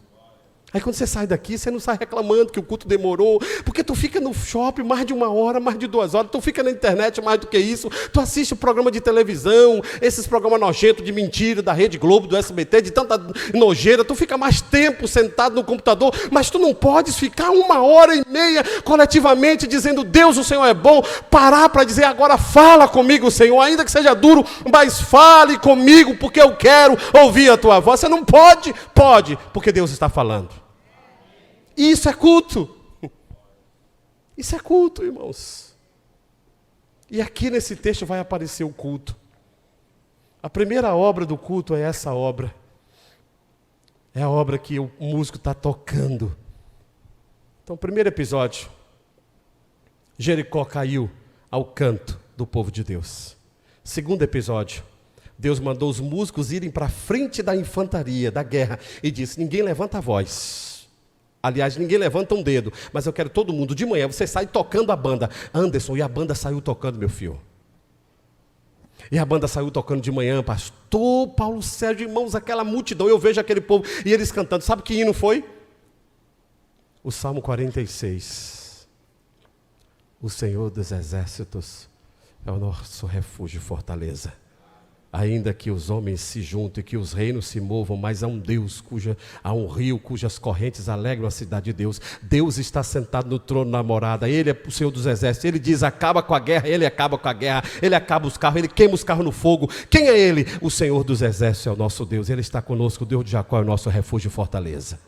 Aí quando você sai daqui, você não sai reclamando que o culto demorou, porque tu fica no shopping mais de 1 hora, mais de 2 horas, tu fica na internet mais do que isso, tu assiste programa de televisão, esses programas nojentos de mentira, da Rede Globo, do SBT, de tanta nojeira, tu fica mais tempo sentado no computador, mas tu não podes ficar 1h30 coletivamente dizendo, Deus, o Senhor é bom, parar para dizer, agora fala comigo, Senhor, ainda que seja duro, mas fale comigo, porque eu quero ouvir a tua voz. Você não pode, porque Deus está falando. Isso é culto. Isso é culto, irmãos. E aqui nesse texto vai aparecer o culto. A primeira obra do culto é essa obra. É a obra que o músico está tocando. Então, primeiro episódio. Jericó caiu ao canto do povo de Deus. Segundo episódio, Deus mandou os músicos irem para a frente da infantaria, da guerra, e disse: ninguém levanta a voz. Aliás, ninguém levanta um dedo, mas eu quero todo mundo, de manhã, você sai tocando a banda. Anderson, e a banda saiu tocando, meu filho. E a banda saiu tocando de manhã, pastor Paulo Sérgio, irmãos, aquela multidão, eu vejo aquele povo, e eles cantando, sabe que hino foi? O Salmo 46. O Senhor dos Exércitos é o nosso refúgio e fortaleza. Ainda que os homens se juntem, que os reinos se movam, mas há um Deus, há um rio cujas correntes alegram a cidade de Deus. Deus está sentado no trono na morada, Ele é o Senhor dos Exércitos. Ele diz: acaba com a guerra, Ele acaba com a guerra. Ele acaba os carros, Ele queima os carros no fogo. Quem é Ele? O Senhor dos Exércitos é o nosso Deus. Ele está conosco, o Deus de Jacó é o nosso refúgio e fortaleza.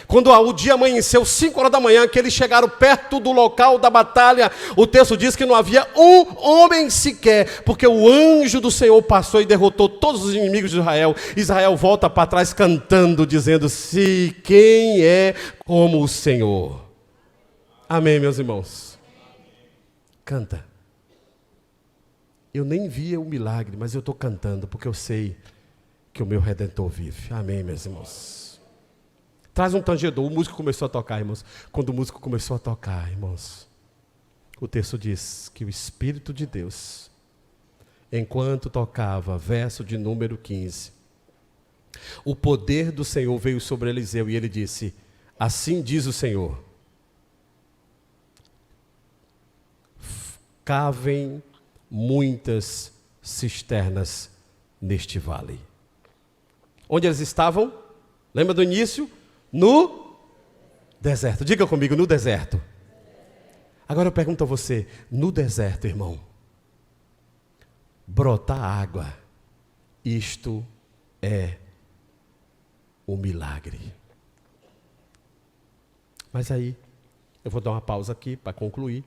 Quando o dia amanheceu, 5 horas da manhã, que eles chegaram perto do local da batalha, o texto diz que não havia um homem sequer, porque o anjo do Senhor passou e derrotou todos os inimigos de Israel. Israel volta para trás cantando, dizendo: se quem é como o Senhor. Amém, meus irmãos? Canta. Eu nem via o milagre, mas eu estou cantando, porque eu sei que o meu Redentor vive. Amém, meus irmãos? Traz um tangedor. O músico começou a tocar, irmãos. Quando o músico começou a tocar, irmãos, o texto diz que o Espírito de Deus, enquanto tocava, verso de número 15, o poder do Senhor veio sobre Eliseu e ele disse: assim diz o Senhor, cavem muitas cisternas neste vale. Onde eles estavam? Lembra do início? No deserto. Diga comigo, no deserto. Agora eu pergunto a você, no deserto, irmão, brotar água, isto é um milagre. Mas aí, eu vou dar uma pausa aqui para concluir.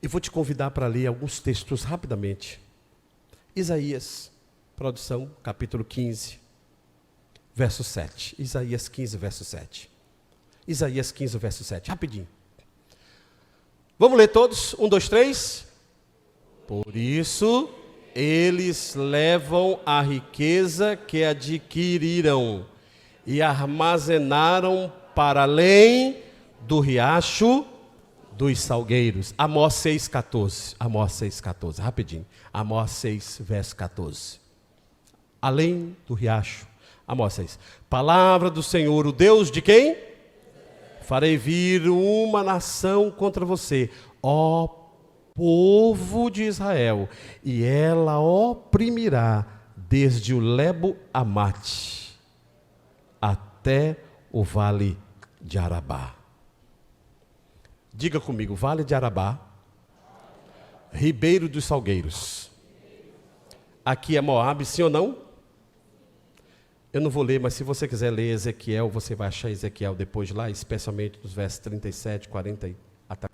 E vou te convidar para ler alguns textos rapidamente. Isaías, produção, capítulo 15. Verso 7, Isaías 15, verso 7. Isaías 15, verso 7, rapidinho. Vamos ler todos? 1, 2, 3. Por isso, eles levam a riqueza que adquiriram e armazenaram para além do riacho dos salgueiros. Amós 6, 14. Amós 6, 14, rapidinho. Amós 6, verso 14. Além do riacho. Amós 6. Palavra do Senhor, o Deus de quem? Farei vir uma nação contra você, ó povo de Israel, e ela oprimirá desde o Lebo Amate até o vale de Arabá. Diga comigo, vale de Arabá, Ribeiro dos Salgueiros. Aqui é Moabe, sim ou não? Eu não vou ler, mas se você quiser ler Ezequiel, você vai achar Ezequiel depois lá, especialmente dos versos 37, 40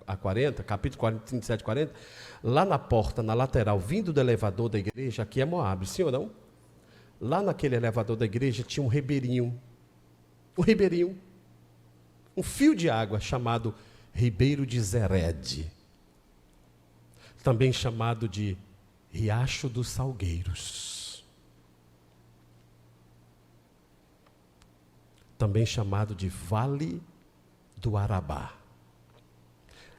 a 40, capítulo 40, 37 e 40. Lá na porta, na lateral, vindo do elevador da igreja, aqui é Moabe, sim ou não? Lá naquele elevador da igreja tinha um ribeirinho, um fio de água chamado Ribeiro de Zered, também chamado de Riacho dos Salgueiros. Também chamado de Vale do Arabá.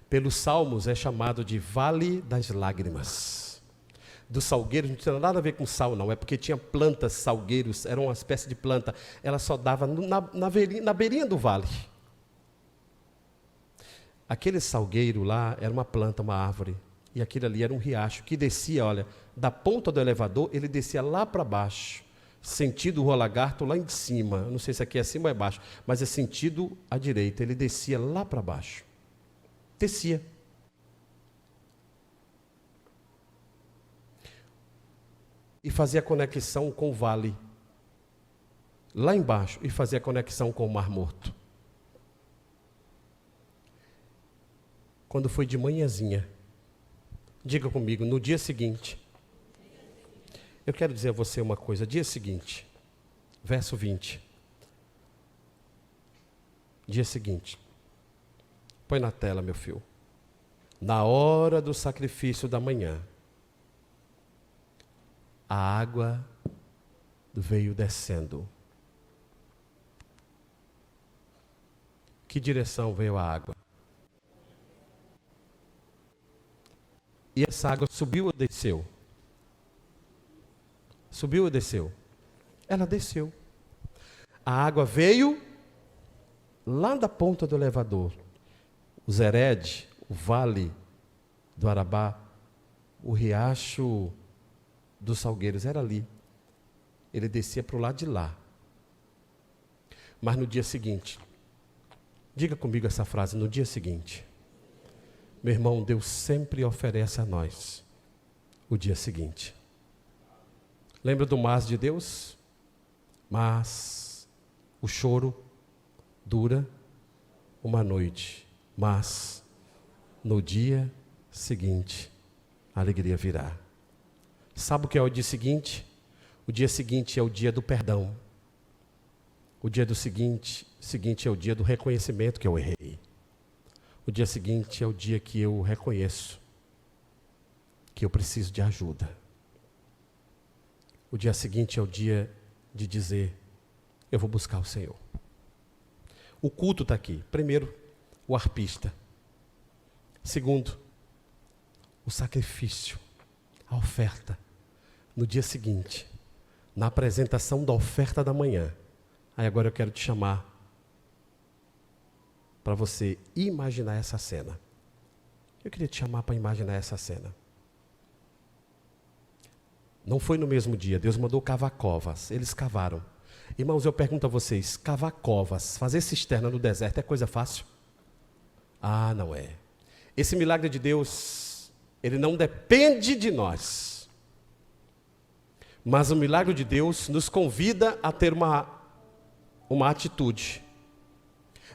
Pelos Salmos é chamado de Vale das Lágrimas. Dos salgueiros não tinha nada a ver com sal, não. É porque tinha plantas, salgueiros, era uma espécie de planta. Ela só dava na beirinha do vale. Aquele salgueiro lá era uma planta, uma árvore. E aquele ali era um riacho que descia, olha, da ponta do elevador, ele descia lá para baixo. Sentido Rua Lagarto lá em cima, não sei se aqui é cima ou é baixo, mas é sentido à direita, ele descia lá para baixo, descia. E fazia conexão com o vale, lá embaixo, e fazia conexão com o Mar Morto. Quando foi de manhãzinha, diga comigo, no dia seguinte, eu quero dizer a você uma coisa, dia seguinte, verso 20. Dia seguinte, põe na tela, meu filho. Na hora do sacrifício da manhã, a água veio descendo. Que direção veio a água? E essa água subiu ou desceu? Subiu ou desceu? Ela desceu. A água veio lá da ponta do elevador. O Zered, o Vale do Arabá, o Riacho dos Salgueiros, era ali. Ele descia para o lado de lá. Mas no dia seguinte, diga comigo essa frase, no dia seguinte. Meu irmão, Deus sempre oferece a nós o dia seguinte. Lembra do mas de Deus? Mas o choro dura uma noite, mas no dia seguinte a alegria virá. Sabe o que é o dia seguinte? O dia seguinte é o dia do perdão. O dia seguinte é o dia do reconhecimento que eu errei. O dia seguinte é o dia que eu reconheço que eu preciso de ajuda. O dia seguinte é o dia de dizer, eu vou buscar o Senhor. O culto está aqui. Primeiro, o arpista. Segundo, o sacrifício, a oferta. No dia seguinte, na apresentação da oferta da manhã. Aí agora eu quero te chamar para você imaginar essa cena. Eu queria te chamar para imaginar essa cena. Não foi no mesmo dia, Deus mandou cavar covas, eles cavaram. Irmãos, eu pergunto a vocês, cavar covas, fazer cisterna no deserto é coisa fácil? Ah, não é. Esse milagre de Deus, ele não depende de nós. Mas o milagre de Deus nos convida a ter uma atitude.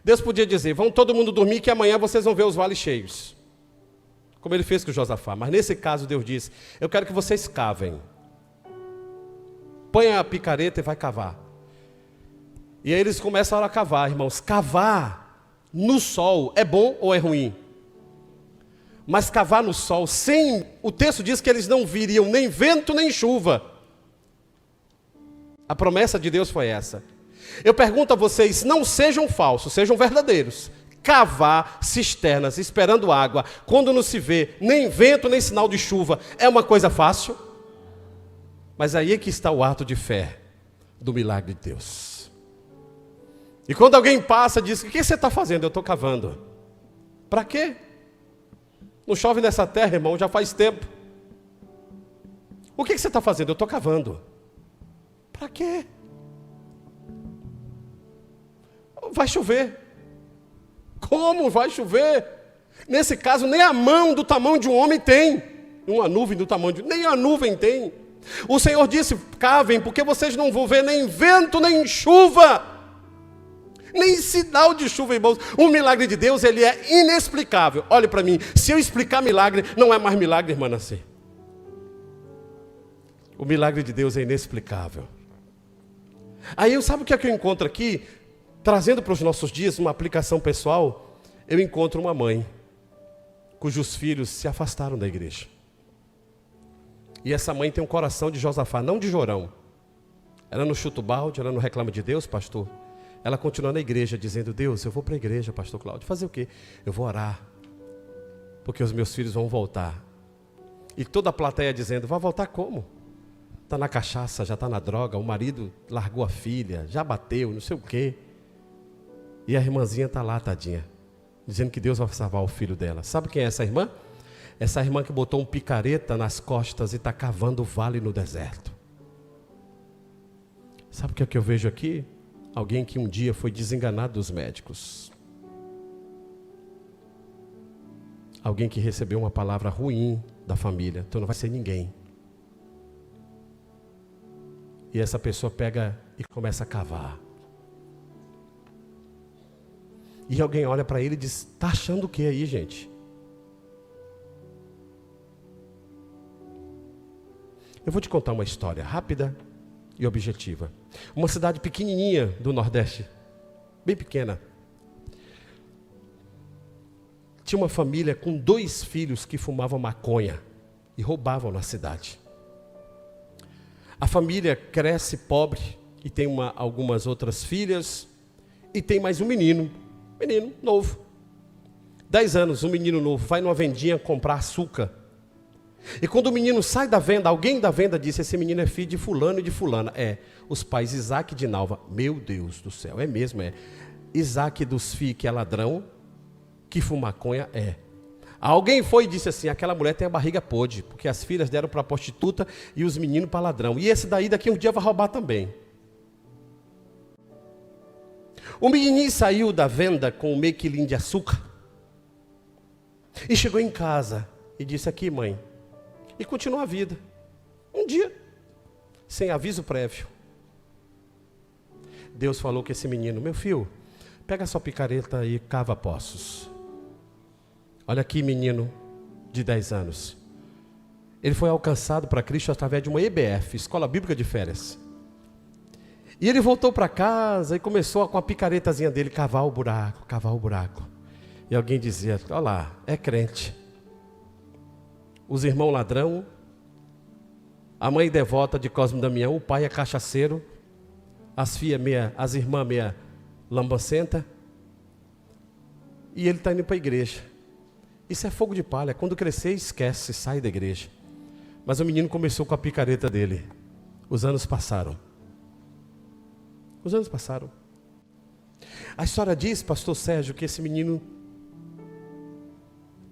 Deus podia dizer, vão todo mundo dormir que amanhã vocês vão ver os vales cheios. Como ele fez com Josafá. Mas nesse caso Deus diz, eu quero que vocês cavem. Põe a picareta e vai cavar. E aí eles começam a cavar, irmãos. Cavar no sol é bom ou é ruim? Mas cavar no sol, sem... O texto diz que eles não viriam nem vento nem chuva. A promessa de Deus foi essa. Eu pergunto a vocês, não sejam falsos, sejam verdadeiros. Cavar cisternas esperando água, quando não se vê nem vento nem sinal de chuva, é uma coisa fácil? Mas aí é que está o ato de fé do milagre de Deus. E quando alguém passa e diz, o que você está fazendo? Eu estou cavando. Para quê? Não chove nessa terra, irmão, já faz tempo. O que você está fazendo? Eu estou cavando. Para quê? Vai chover. Como vai chover? Nesse caso, nem a mão do tamanho de um homem tem. Uma nuvem do tamanho de... Nem a nuvem tem. O Senhor disse, cavem, porque vocês não vão ver nem vento, nem chuva. Nem sinal de chuva, irmãos. O milagre de Deus, ele é inexplicável. Olhe para mim, se eu explicar milagre, não é mais milagre, irmã Nancy. O milagre de Deus é inexplicável. Aí, sabe o que é que eu encontro aqui? Trazendo para os nossos dias uma aplicação pessoal, eu encontro uma mãe cujos filhos se afastaram da igreja. E essa mãe tem um coração de Josafá, não de Jorão. Ela não chuta o balde, ela não reclama de Deus, pastor. Ela continua na igreja dizendo, Deus, eu vou para a igreja, pastor Cláudio. Fazer o quê? Eu vou orar, porque os meus filhos vão voltar. E toda a plateia dizendo, vai voltar como? Está na cachaça, já está na droga, o marido largou a filha, já bateu, não sei o quê. E a irmãzinha está lá, tadinha, dizendo que Deus vai salvar o filho dela. Sabe quem é essa irmã? Essa irmã que botou um picareta nas costas e está cavando o vale no deserto. Sabe o que é que eu vejo aqui? Alguém que um dia foi desenganado dos médicos. Alguém que recebeu uma palavra ruim da família. Tu não vai ser ninguém. E essa pessoa pega e começa a cavar. E alguém olha para ele e diz, está achando o que aí, gente? Eu vou te contar uma história rápida e objetiva. Uma cidade pequenininha do Nordeste, bem pequena. tinha uma família com 2 filhos que fumavam maconha e roubavam na cidade. A família cresce pobre e tem algumas outras filhas e tem mais um menino novo. 10 anos, um menino novo, vai numa vendinha comprar açúcar. E quando o menino sai da venda, alguém da venda disse: esse menino é filho de fulano e de fulana. Os pais Isaac e Dinalva. Meu Deus do céu, é mesmo, Isaac dos filhos que é ladrão, que fuma maconha, Alguém foi e disse assim: aquela mulher tem a barriga podre, porque as filhas deram para prostituta e os meninos para ladrão. E esse daí daqui um dia vai roubar também. O menininho saiu da venda com meio quilinho de açúcar e chegou em casa e disse: aqui, mãe. E continuou a vida. Um dia, sem aviso prévio, Deus falou com esse menino: meu filho, pega a sua picareta e cava poços. Olha aqui, menino de 10 anos. Ele foi alcançado para Cristo através de uma EBF, Escola Bíblica de Férias. E ele voltou para casa e começou com a picaretazinha dele cavar o buraco. E alguém dizia: olha lá, é crente. Os irmãos ladrão, a mãe devota de Cosme e Damião, o pai é cachaceiro, as irmãs meia lambacenta, e ele está indo para a igreja. Isso é fogo de palha. Quando crescer, esquece, sai da igreja. Mas o menino começou com a picareta dele. Os anos passaram. A história diz, pastor Sérgio, que esse menino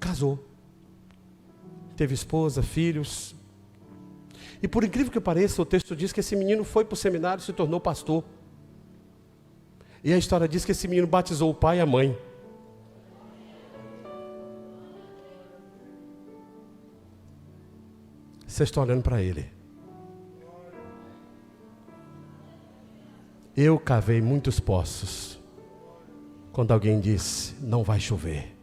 casou. Teve esposa, filhos. E por incrível que pareça, o texto diz que esse menino foi para o seminário e se tornou pastor. E a história diz que esse menino batizou o pai e a mãe. Você está olhando para ele. Eu cavei muitos poços quando alguém disse: não vai chover.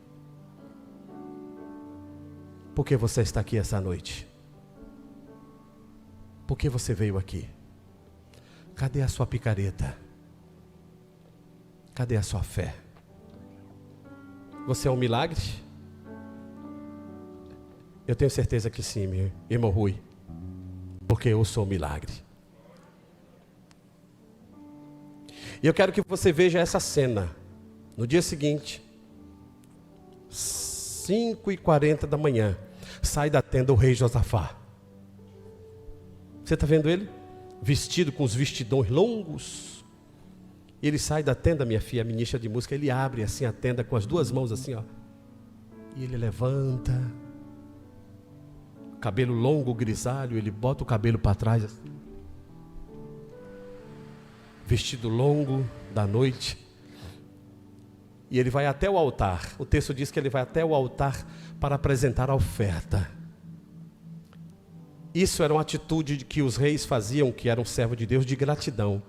Por que você está aqui essa noite? Por que você veio aqui? Cadê a sua picareta? Cadê a sua fé? Você é um milagre? Eu tenho certeza que sim, meu irmão Rui, porque eu sou um milagre. E eu quero que você veja essa cena. No dia seguinte, 5h40 da manhã, sai da tenda o rei Josafá. Você está vendo ele? Vestido com os vestidões longos. Ele sai da tenda, minha filha, a ministra de música, ele abre assim a tenda com as 2 mãos assim, e ele levanta. Cabelo longo, grisalho, ele bota o cabelo para trás assim. Vestido longo da noite. E ele vai até o altar. O texto diz que ele vai até o altar para apresentar a oferta. Isso era uma atitude que os reis faziam, que eram servos de Deus, de gratidão.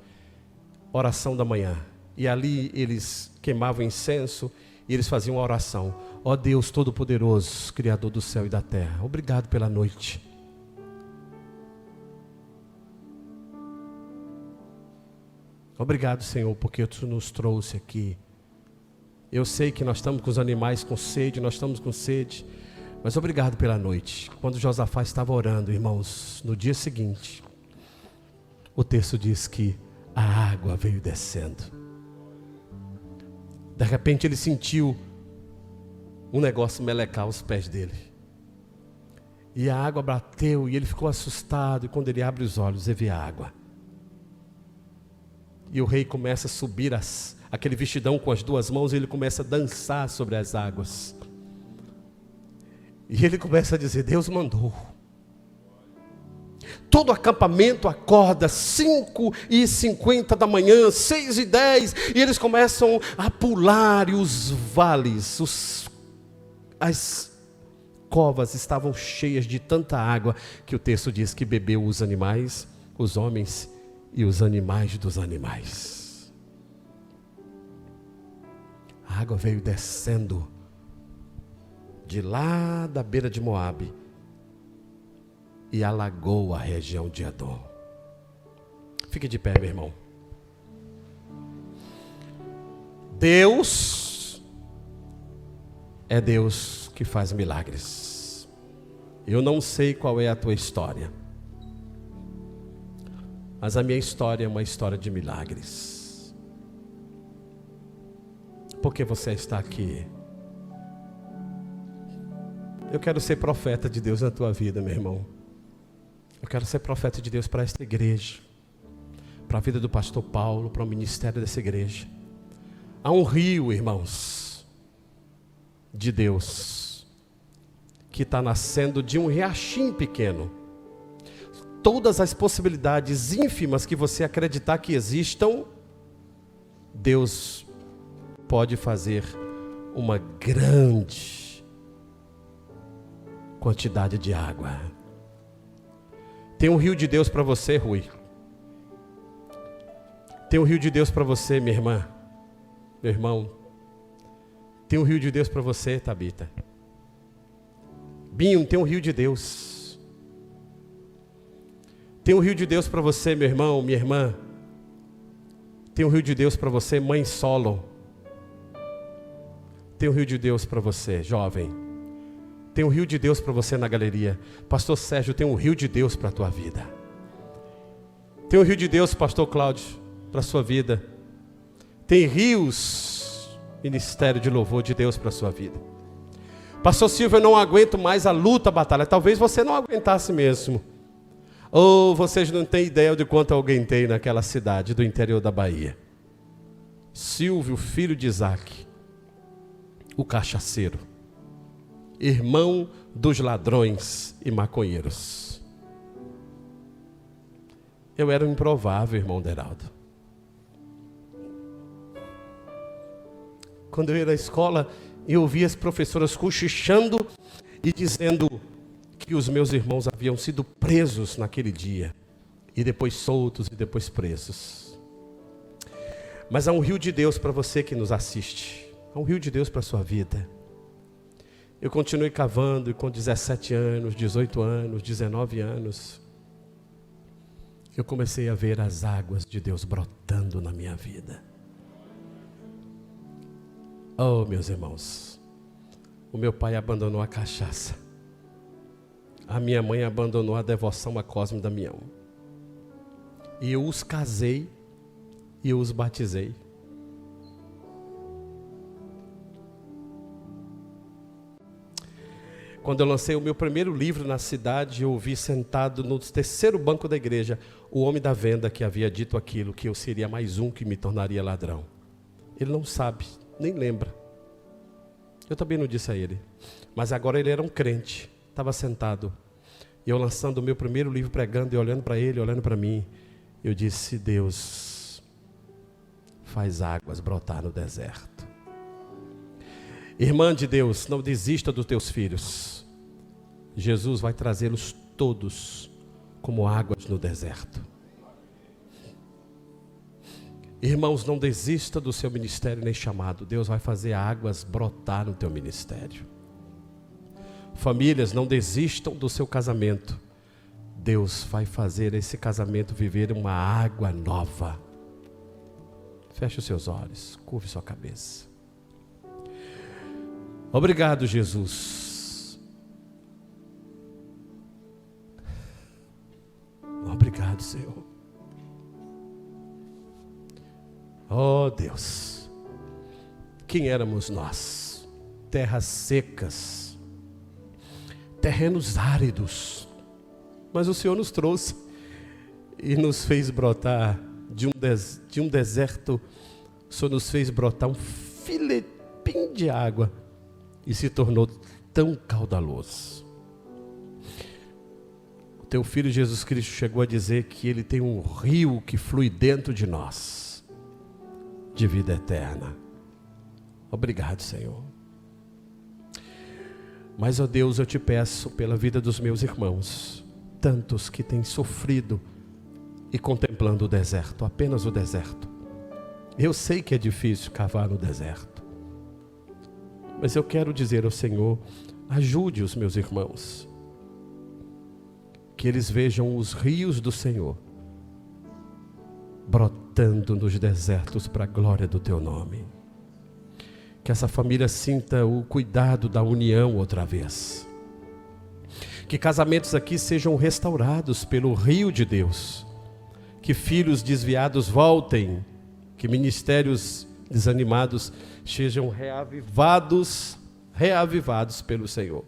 Oração da manhã. E ali eles queimavam incenso e eles faziam uma oração. Ó Deus Todo-Poderoso, Criador do céu e da terra, obrigado pela noite. Obrigado, Senhor, porque Tu nos trouxe aqui. Eu sei que nós estamos com os animais com sede, nós estamos com sede, mas obrigado pela noite. Quando Josafá estava orando, irmãos, no dia seguinte, o texto diz que a água veio descendo. De repente ele sentiu um negócio melecar aos pés dele. E a água bateu e ele ficou assustado. E quando ele abre os olhos, ele vê a água. E o rei começa a subir aquele vestidão com as 2 mãos e ele começa a dançar sobre as águas. E ele começa a dizer: Deus mandou. Todo acampamento acorda 5h50 da manhã, 6h10, e eles começam a pular, e os vales, as covas estavam cheias de tanta água, que o texto diz que bebeu os animais, os homens e os animais dos animais. A água veio descendo de lá da beira de Moabe e alagou a região de Edom. Fique de pé, meu irmão. Deus É Deus que faz milagres. Eu não sei qual é a tua história, mas a minha história é uma história de milagres. Porque você está aqui. Eu quero ser profeta de Deus na tua vida, meu irmão. Eu quero ser profeta de Deus para esta igreja, para a vida do pastor Paulo, para o ministério dessa igreja. Há um rio, irmãos, de Deus, que está nascendo de um riachinho pequeno. Todas as possibilidades ínfimas que você acreditar que existam, Deus pode fazer uma grande quantidade de água. Tem um rio de Deus para você, Rui. Tem um rio de Deus para você, minha irmã, meu irmão. Tem um rio de Deus para você, Tabita. Binho, tem um rio de Deus. Tem um rio de Deus para você, meu irmão, minha irmã. Tem um rio de Deus para você, mãe solo. Tem um rio de Deus para você, jovem. Tem um rio de Deus para você na galeria. Pastor Sérgio, tem um rio de Deus para a tua vida. Tem um rio de Deus, pastor Cláudio, para a sua vida. Tem rios, ministério de louvor de Deus para a sua vida. Pastor Silvio, eu não aguento mais a luta, a batalha. Talvez você não aguentasse mesmo. Ou vocês não têm ideia de quanto eu aguentei naquela cidade do interior da Bahia. Silvio, filho de Isaac, o cachaceiro, irmão dos ladrões e maconheiros. Eu era um improvável, irmão Deraldo. Quando eu ia na escola, eu ouvia as professoras cochichando e dizendo que os meus irmãos haviam sido presos naquele dia, e depois soltos e depois presos. Mas há um rio de Deus para você que nos assiste. Há um rio de Deus para a sua vida. Eu continuei cavando e com 17 anos, 18 anos, 19 anos, eu comecei a ver as águas de Deus brotando na minha vida. Oh, meus irmãos, o meu pai abandonou a cachaça. A minha mãe abandonou a devoção a Cosme e Damião. E eu os casei e eu os batizei. Quando eu lancei o meu primeiro livro na cidade, eu ouvi sentado no terceiro banco da igreja o homem da venda que havia dito aquilo, que eu seria mais um que me tornaria ladrão. Ele não sabe, nem lembra. Eu também não disse a ele. Mas agora ele era um crente, estava sentado. E eu lançando o meu primeiro livro, pregando e olhando para ele, olhando para mim. Eu disse: Deus faz águas brotar no deserto. Irmã de Deus, não desista dos teus filhos. Jesus vai trazê-los todos como águas no deserto. Irmãos, não desista do seu ministério nem chamado. Deus vai fazer águas brotar no teu ministério. Famílias, não desistam do seu casamento. Deus vai fazer esse casamento viver uma água nova. Feche os seus olhos, curve sua cabeça. Obrigado, Jesus. Obrigado, Senhor. Oh, Deus. Quem éramos nós? Terras secas, terrenos áridos. Mas o Senhor nos trouxe e nos fez brotar de um deserto. O Senhor nos fez brotar um filepinho de água e se tornou tão caudaloso. O teu filho Jesus Cristo chegou a dizer que ele tem um rio que flui dentro de nós, de vida eterna. Obrigado, Senhor. Mas, ó Deus, eu te peço pela vida dos meus irmãos, tantos que têm sofrido e contemplando o deserto, apenas o deserto. Eu sei que é difícil cavar no deserto, mas eu quero dizer ao Senhor: ajude os meus irmãos, que eles vejam os rios do Senhor brotando nos desertos para a glória do teu nome. Que essa família sinta o cuidado da união outra vez. Que casamentos aqui sejam restaurados pelo rio de Deus. Que filhos desviados voltem. Que ministérios desanimados sejam reavivados pelo Senhor.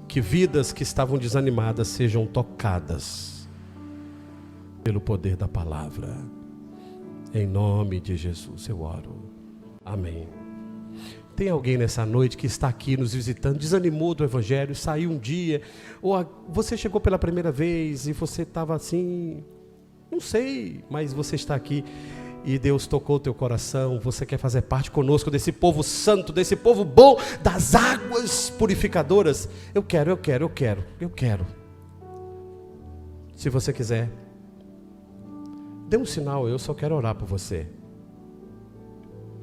Que vidas que estavam desanimadas sejam tocadas pelo poder da palavra. Em nome de Jesus eu oro. Amém. Tem alguém nessa noite que está aqui nos visitando, desanimou do Evangelho, saiu um dia, ou você chegou pela primeira vez e você estava assim, não sei, mas você está aqui e Deus tocou o teu coração, você quer fazer parte conosco desse povo santo, desse povo bom, das águas purificadoras. Eu quero. Se você quiser, dê um sinal, eu só quero orar por você.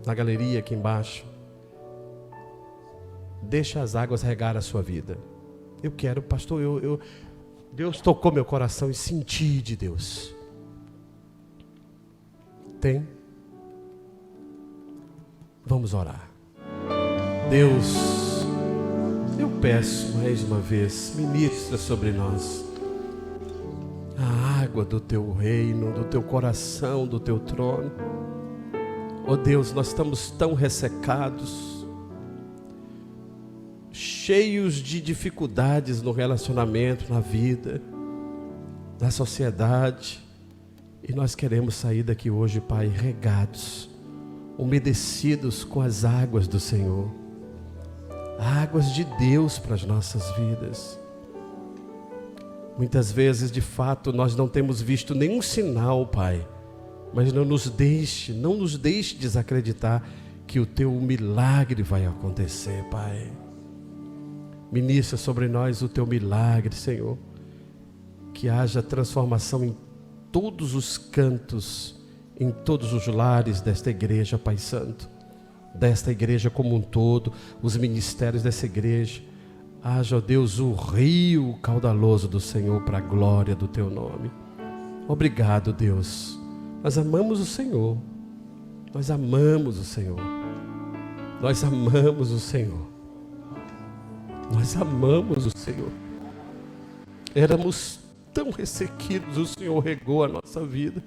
Na galeria aqui embaixo. Deixa as águas regar a sua vida. Eu quero, pastor, Deus tocou meu coração e senti de Deus. Tem? Vamos orar. Deus, eu peço mais uma vez, ministra sobre nós a água do teu reino, do teu coração, do teu trono. Oh Deus, nós estamos tão ressecados, cheios de dificuldades no relacionamento, na vida, na sociedade. E nós queremos sair daqui hoje, Pai, regados, umedecidos com as águas do Senhor. Águas de Deus para as nossas vidas. Muitas vezes, de fato, nós não temos visto nenhum sinal, Pai. Mas não nos deixe desacreditar que o Teu milagre vai acontecer, Pai. Ministra sobre nós o Teu milagre, Senhor. Que haja transformação em todos os cantos, em todos os lares desta igreja, Pai Santo, desta igreja como um todo, os ministérios dessa igreja. Haja, ó Deus, o rio caudaloso do Senhor para a glória do Teu nome. Obrigado, Deus. Nós amamos o Senhor. Nós amamos o Senhor. Nós amamos o Senhor. Nós amamos o Senhor. Éramos tão ressequidos, o Senhor regou a nossa vida.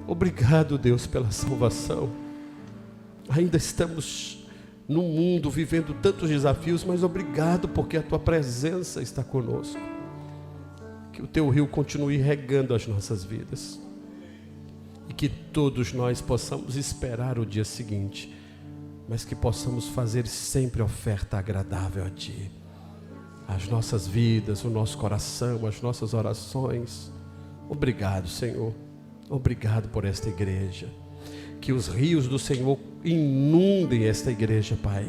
Obrigado, Deus, pela salvação. Ainda estamos no mundo vivendo tantos desafios, mas obrigado porque a Tua presença está conosco. Que o Teu rio continue regando as nossas vidas. E que todos nós possamos esperar o dia seguinte, mas que possamos fazer sempre oferta agradável a Ti. As nossas vidas, o nosso coração, as nossas orações. Obrigado, Senhor. Obrigado por esta igreja. Que os rios do Senhor inundem esta igreja, Pai.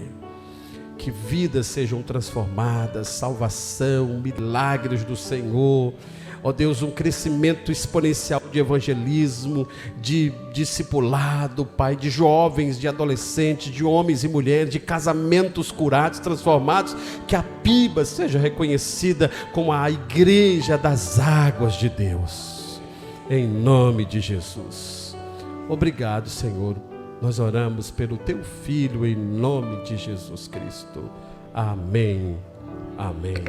Que vidas sejam transformadas, salvação, milagres do Senhor. Ó Deus, um crescimento exponencial de evangelismo, de discipulado, Pai, de jovens, de adolescentes, de homens e mulheres, de casamentos curados, transformados. Que a PIBA seja reconhecida como a igreja das águas de Deus. Em nome de Jesus. Obrigado, Senhor. Nós oramos pelo Teu Filho em nome de Jesus Cristo. Amém. Amém.